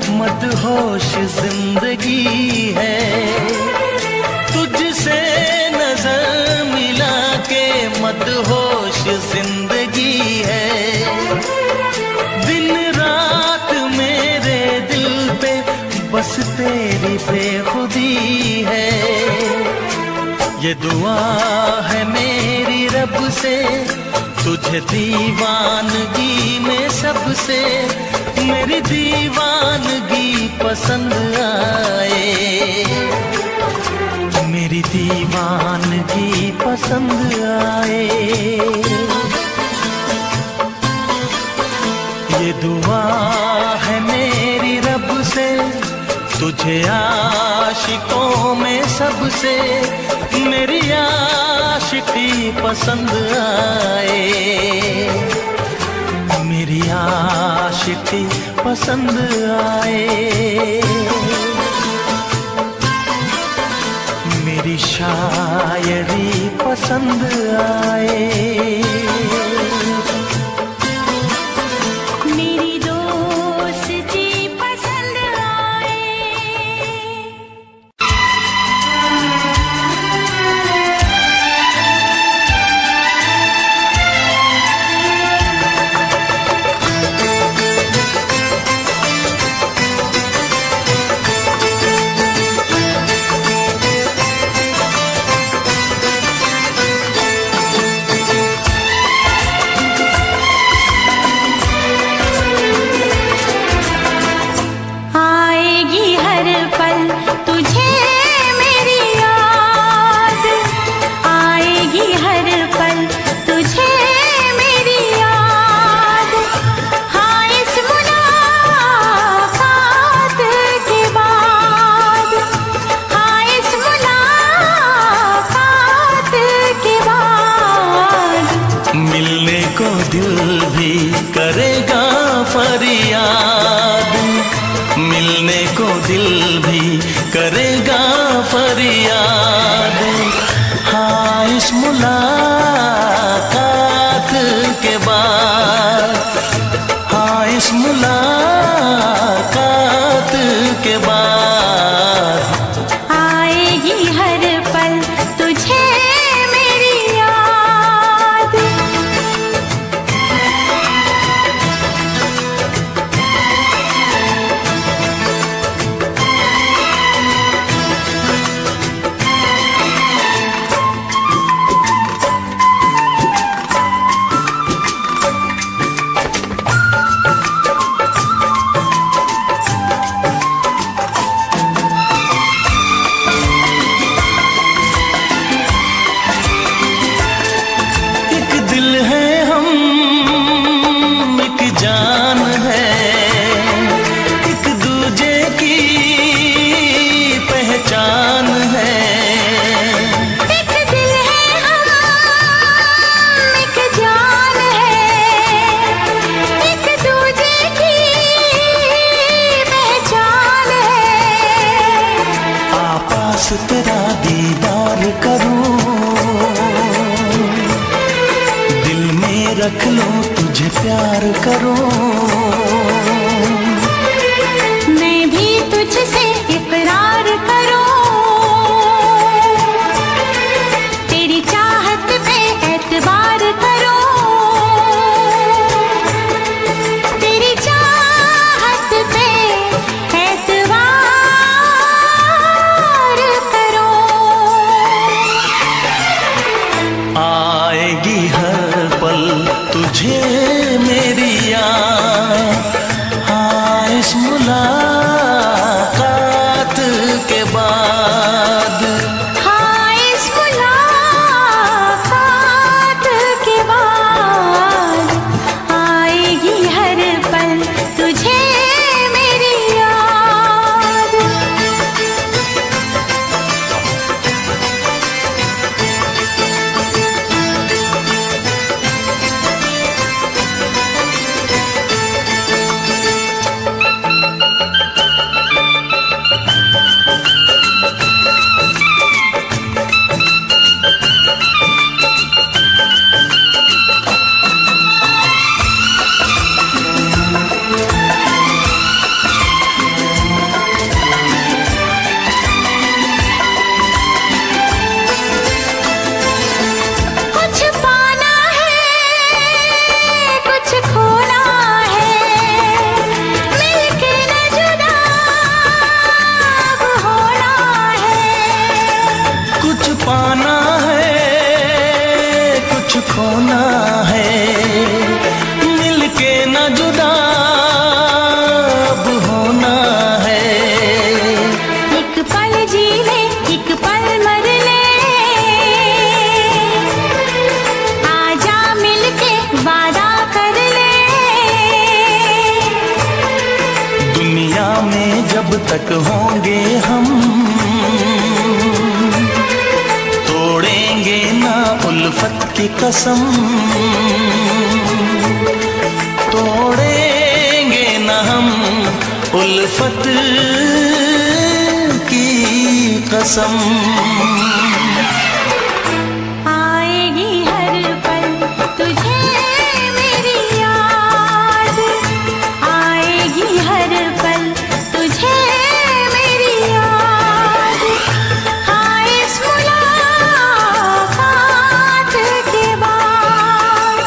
मदहोश जिंदगी है। तुझसे नजर मिला के मदहोश जिंदगी है। दिन रात मेरे दिल पे बस तेरी बेखुदी है। ये दुआ है मेरी रब से तुझे दीवानगी में सबसे मेरी दीवानगी पसंद आए। मेरी दीवानगी पसंद आए। ये दुआ है मेरी रब से तुझे आशिकों में सबसे मेरी आशिकी पसंद आए। मेरी आशिकी पसंद आए। मेरी शायरी पसंद आए। मेरी दोस्ती पसंद आए। करेगा फरियाद। हाँ इस मुलाकात के बाद, हाँ इस मुलाकात के बाद आएगी हर पल तुझे मेरी याद। एक दिल है हम, एक जान है, एक दूजे की पहचान है। एक दिल है हम, एक जान है, एक दूजे की पहचान है। आपास तेरा दीदार करूं, दिल में रख लूं तुझे प्यार करूं। मैं भी तुझसे इकरार करूं, तेरी चाहत पे एतबार करूं, तेरी चाहत पे एतबार करूं। आएगी हर पल तुझे मेरी याद, हाँ इस मुलाकात के बाद। हाँ इस मुलाकात के बाद आएगी हर पल तुझे मेरी याद। कुछ पाना है, कुछ खोना है, मिलके न जुदा अब होना है। कुछ पाना है, कुछ खोना है, मिलके न जुदा अब होना है। एक पल जी ले, एक पल मर ले, आजा मिलके वादा कर ले। दुनिया में जब तक होंगे हम, तोड़ेंगे ना उल्फत की कसम, तोड़ेंगे ना हम उल्फत की कसम। आएगी हर पल तुझे मेरी याद, आएगी हर पल तुझे मेरी याद। हाँ इस मुलाकात के बाद,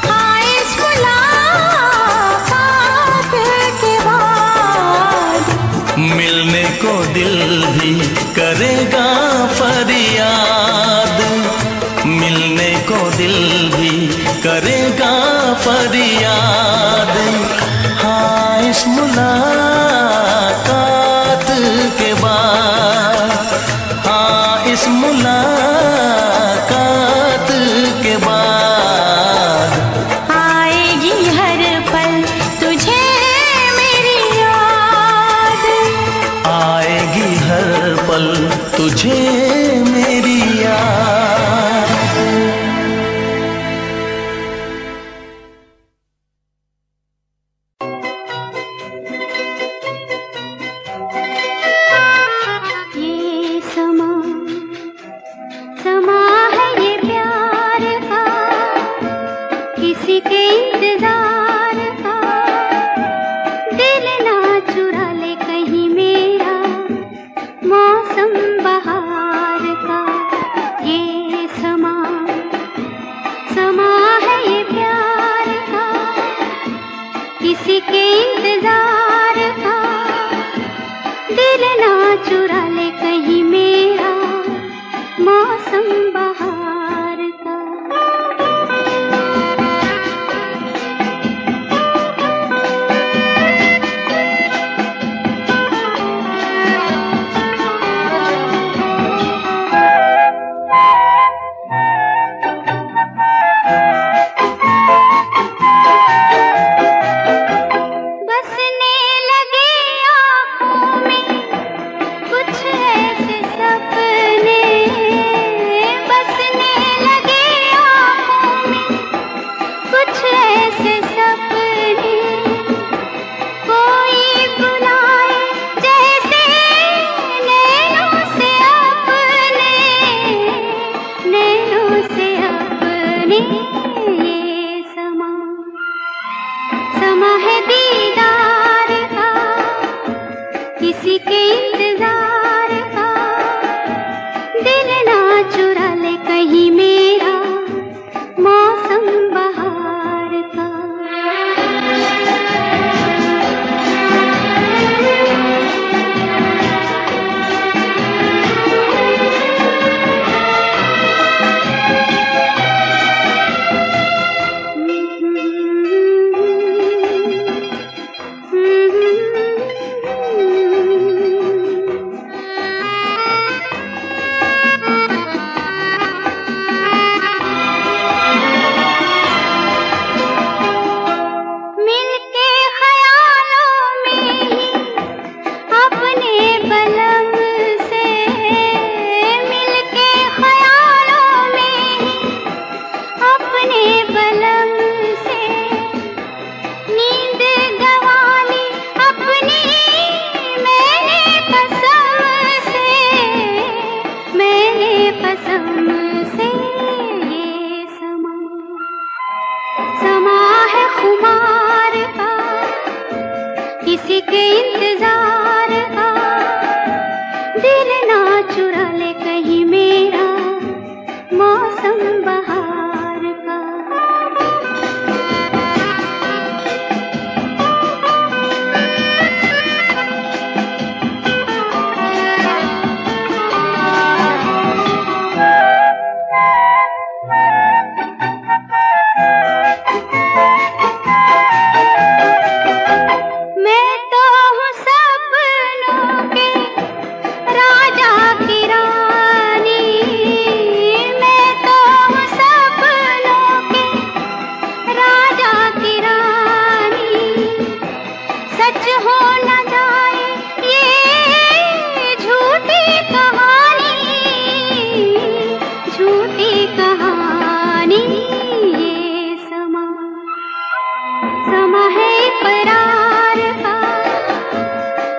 हाँ इस मुलाकात के बाद मिलने को दिल भी करेगा फरियाद, मिलने को दिल भी करेगा फरियाद। हाँ इस मुलाकात के बाद, हाँ इस मुलाकात के बाद आएगी हर पल तुझे मेरी याद। आएगी हर पल तुझे मेरी याद। किसी के इंतजार का, दिल ना चुरा ले कहीं मेरा मौसम बहार का। ये समा है ये प्यार का, किसी के इंतजार का, दिल ना चुरा ले कहीं मेरा मौसम बहार का। बसने लगे आँखों में कुछ ऐसे सपने, बसने लगे आँखों में कुछ ऐसे सपने, कोई बुलाए जैसे नैनों से अपने, नैनों से अपने। ये समा है दीदार का, किसी के इंतजार का, दिल ना चुरा ले कहीं मेरा मौसम बहार का। मिलके ख्यालों में ही अपने बलम से, मिलके ख्यालों में ही अपने बलम से, नींद गंवा ली अपनी मैंने कसम से, मैंने कसम से। ये समा है खुमार का, किसी के इंतजार का, दिल ना चुरा ले कहीं मेरा मौसम बहार का। मैं तो हूँ सपनों के राजा की रानी, मैं तो हूँ सपनों के राजा की रानी। सच हो न जाए ये झूठी कहानी, झूठी कहानी। ये समा है इकरार का,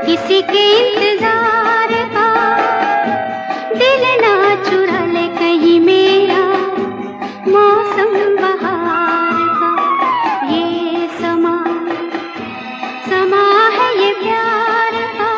किसी के इंतजार का, दिल ना चुरा ले कहीं मेरा मौसम बहार का। ये समा है ये प्यार का।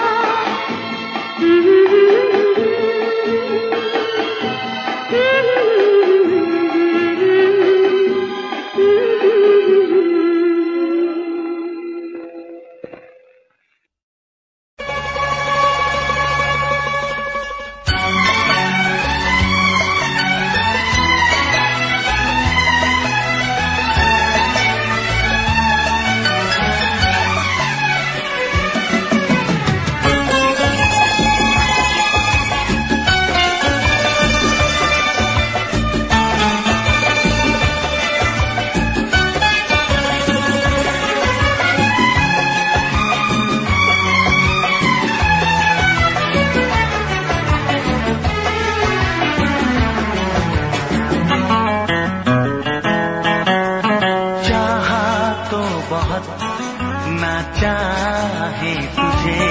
चाहे तुझे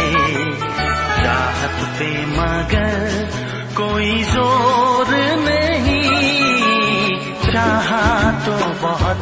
चाहत पे मगर कोई जोर नहीं, चाहा तो बहुत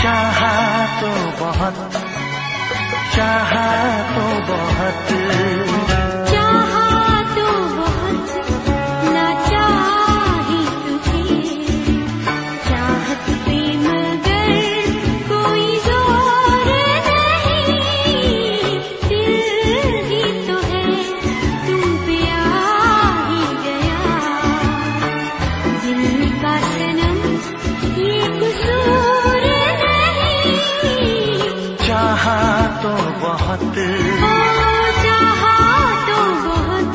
चाहा तो बहुत, चाहा तो बहुत, चाहा तो बहुत ना चाही तुझे, चाहत पे मगर कोई जोर नहीं, दिल ही तो है तुम पे आ ही गया, दिल का सनम ये कसूर नहीं, चाहा तो बहुत, चाहा तो बहुत।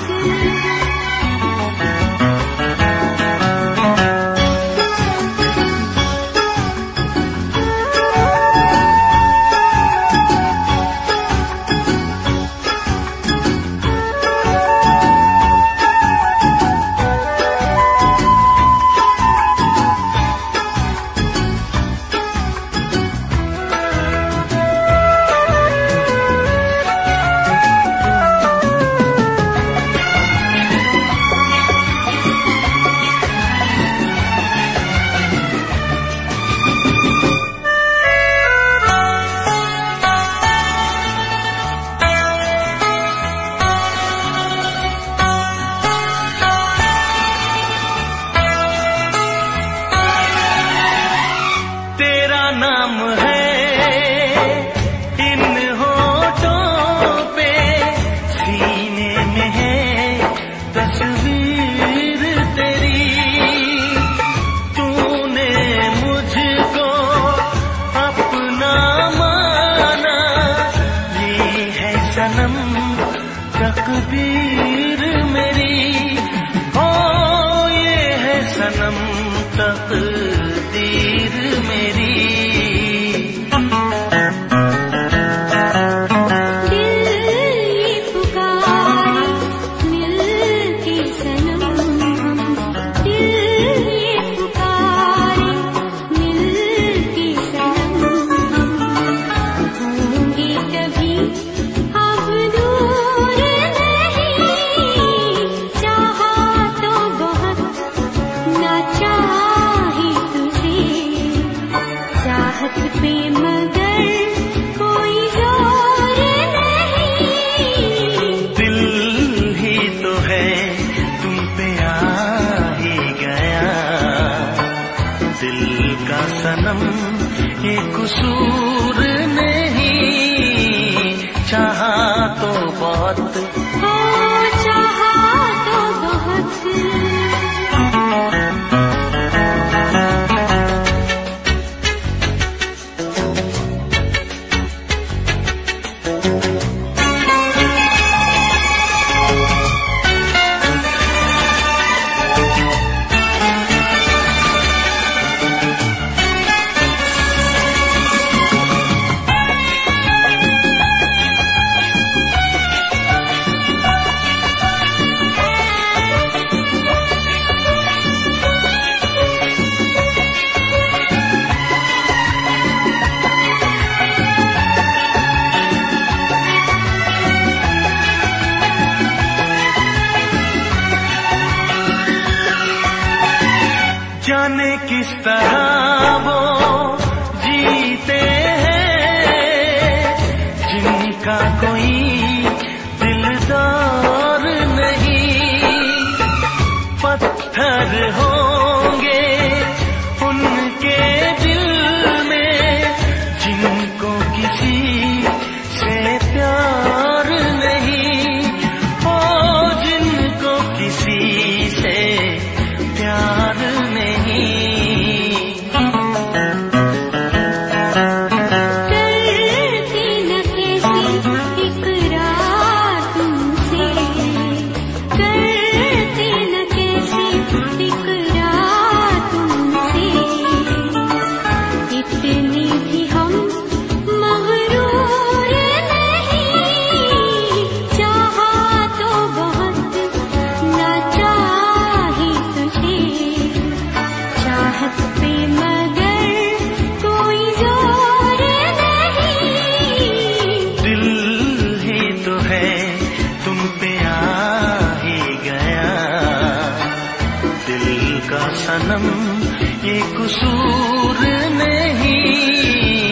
तेरा नाम है इन होठों पे, सीने में है तस्वीर तेरी, तूने मुझको अपना माना, ये है सनम तकदीर मेरी, हो ये है सनम तकदीर मेरी। दिल ये पुकारे मिल के सनम, दिल ये पुकारे मिल के सनम, होंगे कभी अब दूर नहीं, चाहा तो बहुत ना चाही तुझे, चाहत पे मगर कोई जोर नहीं, दिल ही तो है तुम पे आ ही गया, दिल का सनम ये कसूर नहीं, चाहा तो बहुत, हो चाहा तो बहुत। जाने किस तरह वो जीते हैं जिनका कोई दिलदार नहीं, पत्थर होंगे उनके दिल में जिनको किसी से प्यार नहीं, ओ जिनको किसी से प्यार नहीं। करती न कैसी इकरार तुमसे, करती न कैसी इकरार तुमसे, इतने भी हम मगरूर नहीं, चाहा तो बहुत ना चाही तुझे, चाहत पे मगर कोई जोर नहीं, दिल ही तो है तुम पे आ ही गया, दिल का सनम ये कसूर नहीं।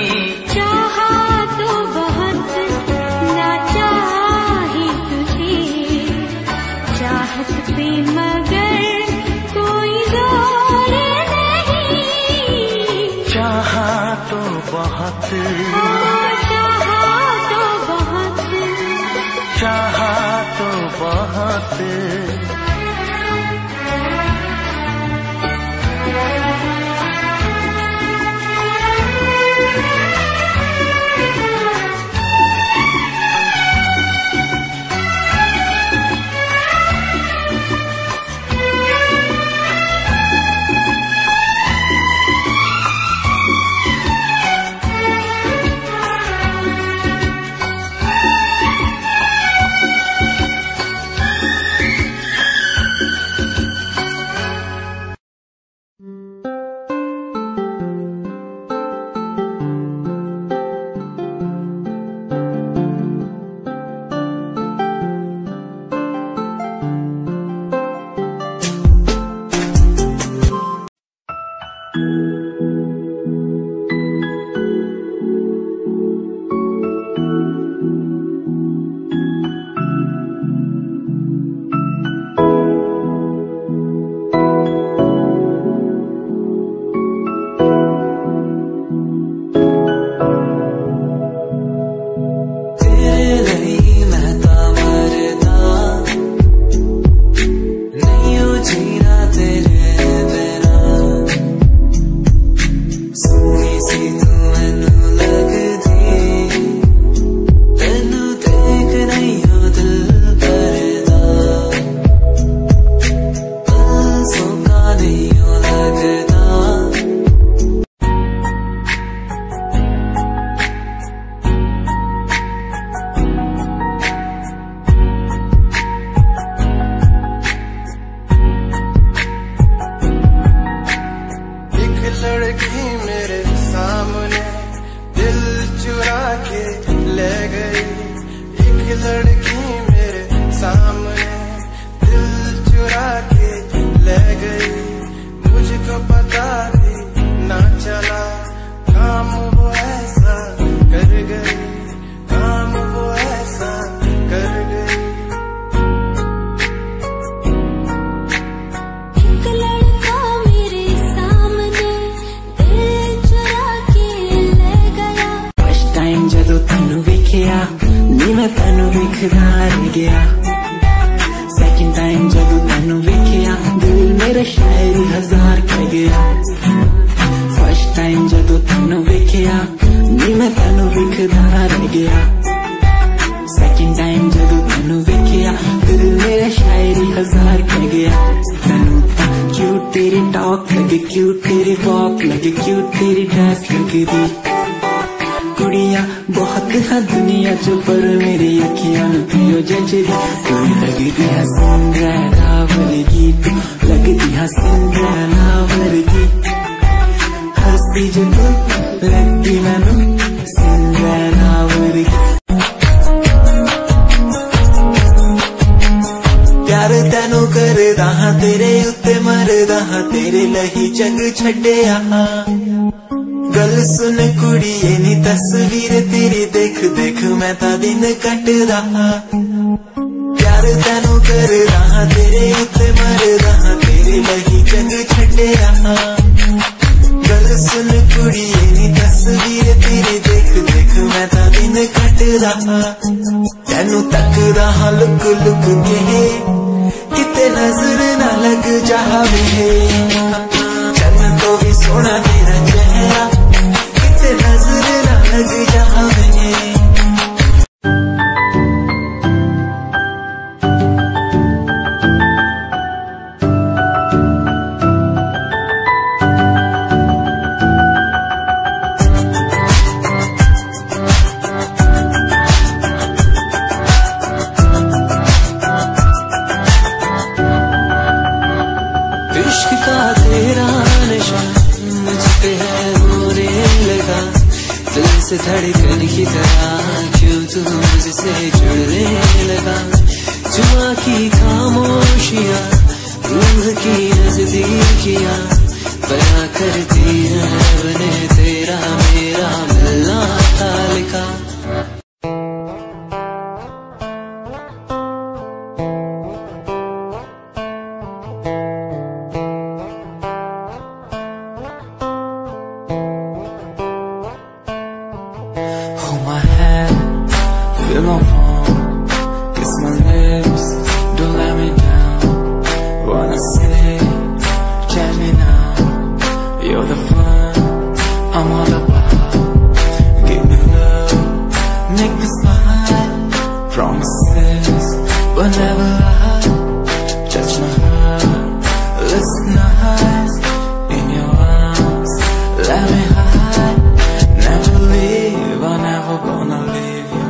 चाहा तो बहुत Hold my hand, feel my palm, kiss my lips, don't let me down. Wanna say, tell me now, you're the fun I'm all about. Give me love, make me smile, promises but never lie. Touch my heart, listen nice, in your arms, let me hide. Never leave, I'm never gonna leave you.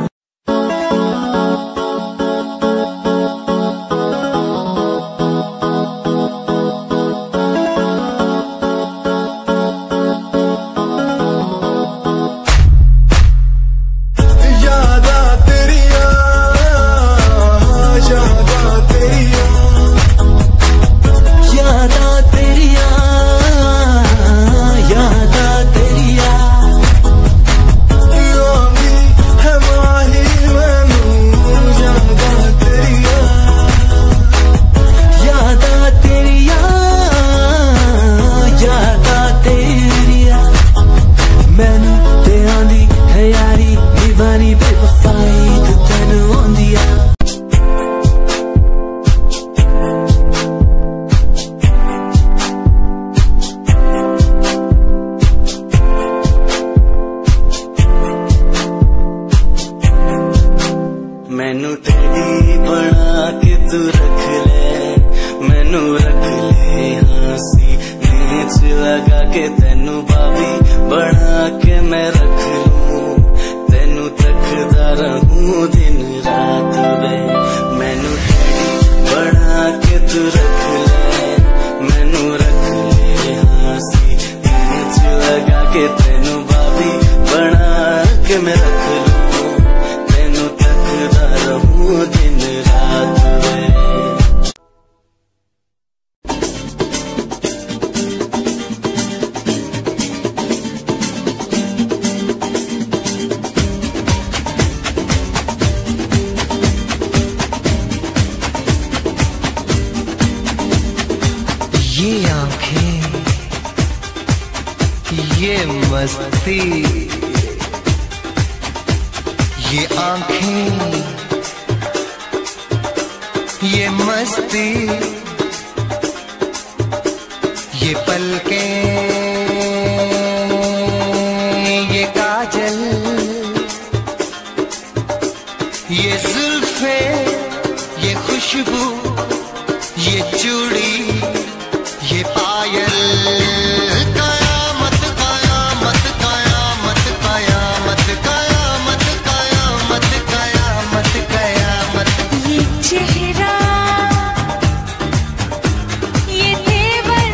मैनू teddy बना के तू रख ले, मैनू रख ले हंसी नीच लगा के तेनू बाबी बना के मैं रख लूं, तेनू तकदा रहूं दिन रात वे। मैनू टेडी बना के तू रख ले, मैनू रख ले हंसी नीच लगा के तेनू बाबी बना के मैं रख लूं, दिन रात में। ये आंखें, ये मस्ती, ये आंखें, ये मस्ती, ये पलकें, ये काजल, ये जुल्फे, ये खुशबू, ये चूड़ी, ये पायल, कयामत कयामत कयामत कयामत कयामत कयामत कयामत कयामत। ये चेहरा, ये तेवर,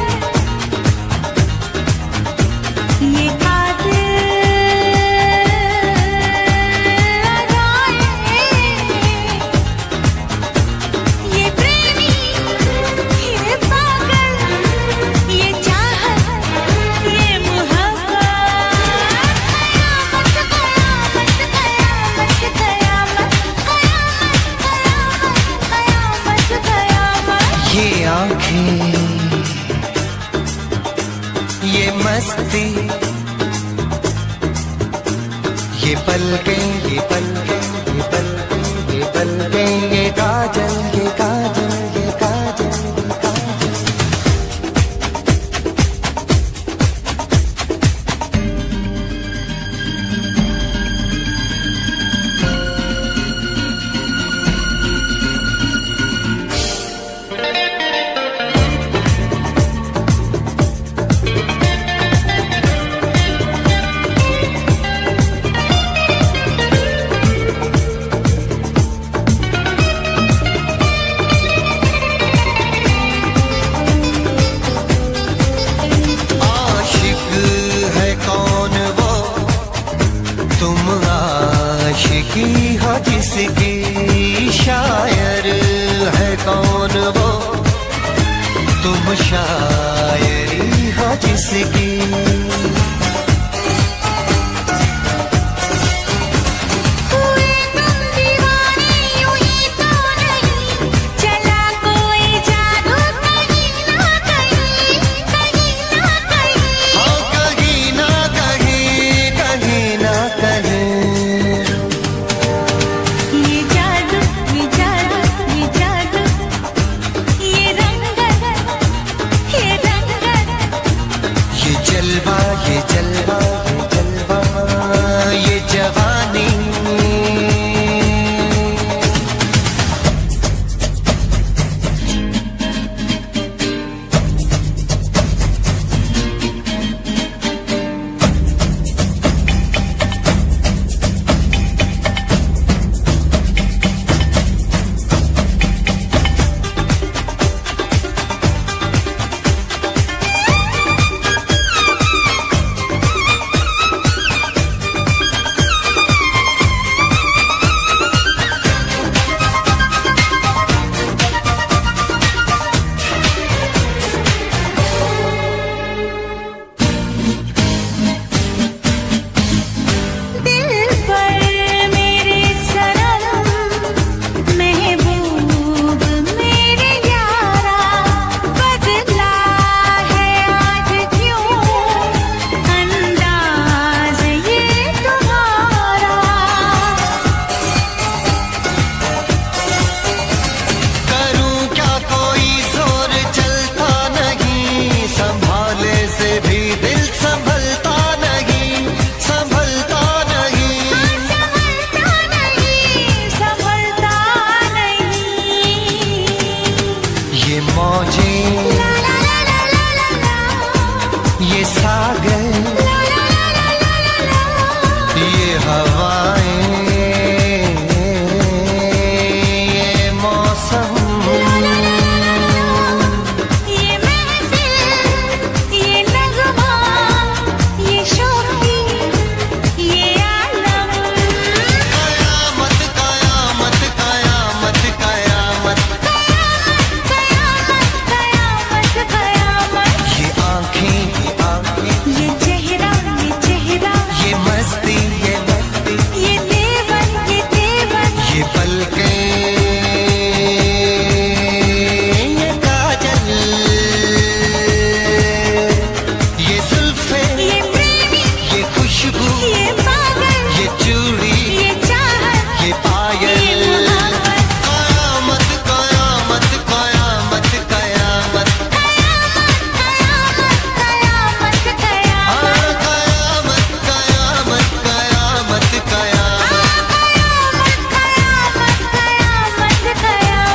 ये कातिल अदाएं, ये प्रेमी, ये पागल, ये चाहत, ये मोहब्बत, कयामत कयामत कयामत कयामत कयामत कयामत कयामत। ये आंखें, ये मस्ती, ये पलकें, ये पलकें, ये पलकें, ये पलकें, ये काजल, ये काजल, ये काजल, ये काजल। आशिक है कौन वो, तुम आशिकी हो जिसकी, शायर है कौन वो, तुम शायरी हो जिसकी। हुए तुम दीवाने यूं ही तो नहीं, चला कोई जादू कहीं ना कहीं, कहीं ना कहीं। हाँ कहीं ना कहीं, कहीं ना कहीं। हवाएं ये मौसम ये महफिल ये नगमा ये शोखी ये आलम कयामत कयामत कयामत कयामत कयामत कयामत ये आंखें ये चेहरा ये मस्ती ये देवन ये पलकें ये काजल ये जुल्फे ये प्रेमी ये खुशबू ये पागल ये चूड़ी ये चाहत ये पायल ये मोहब्बत कयामत कयामत कयामत कयामत कयामत कयामत कयामत कयामत कयामत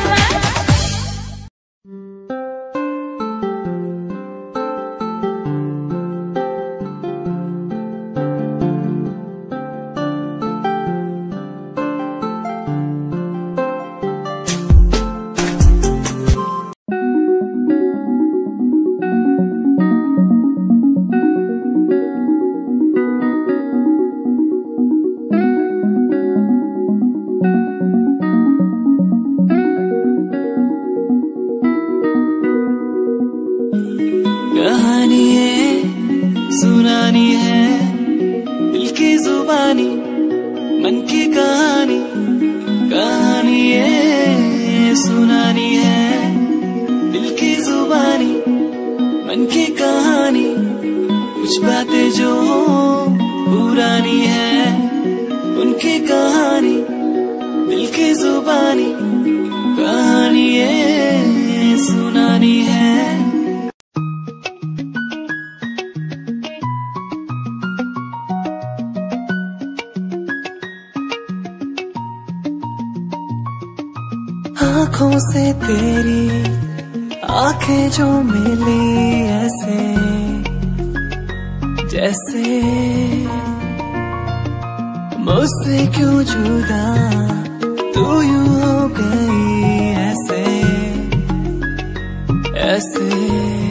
कहानी है सुनानी है दिल की जुबानी मन की कहानी कहानी है सुनानी है दिल की जुबानी मन की कहानी कुछ बातें जो पुरानी है उनकी कहानी दिल की जुबानी कहानी है सुनानी है आँखों से तेरी आंखें जो मिली ऐसे जैसे मुझसे क्यों जुदा तू यूं हो गई ऐसे ऐसे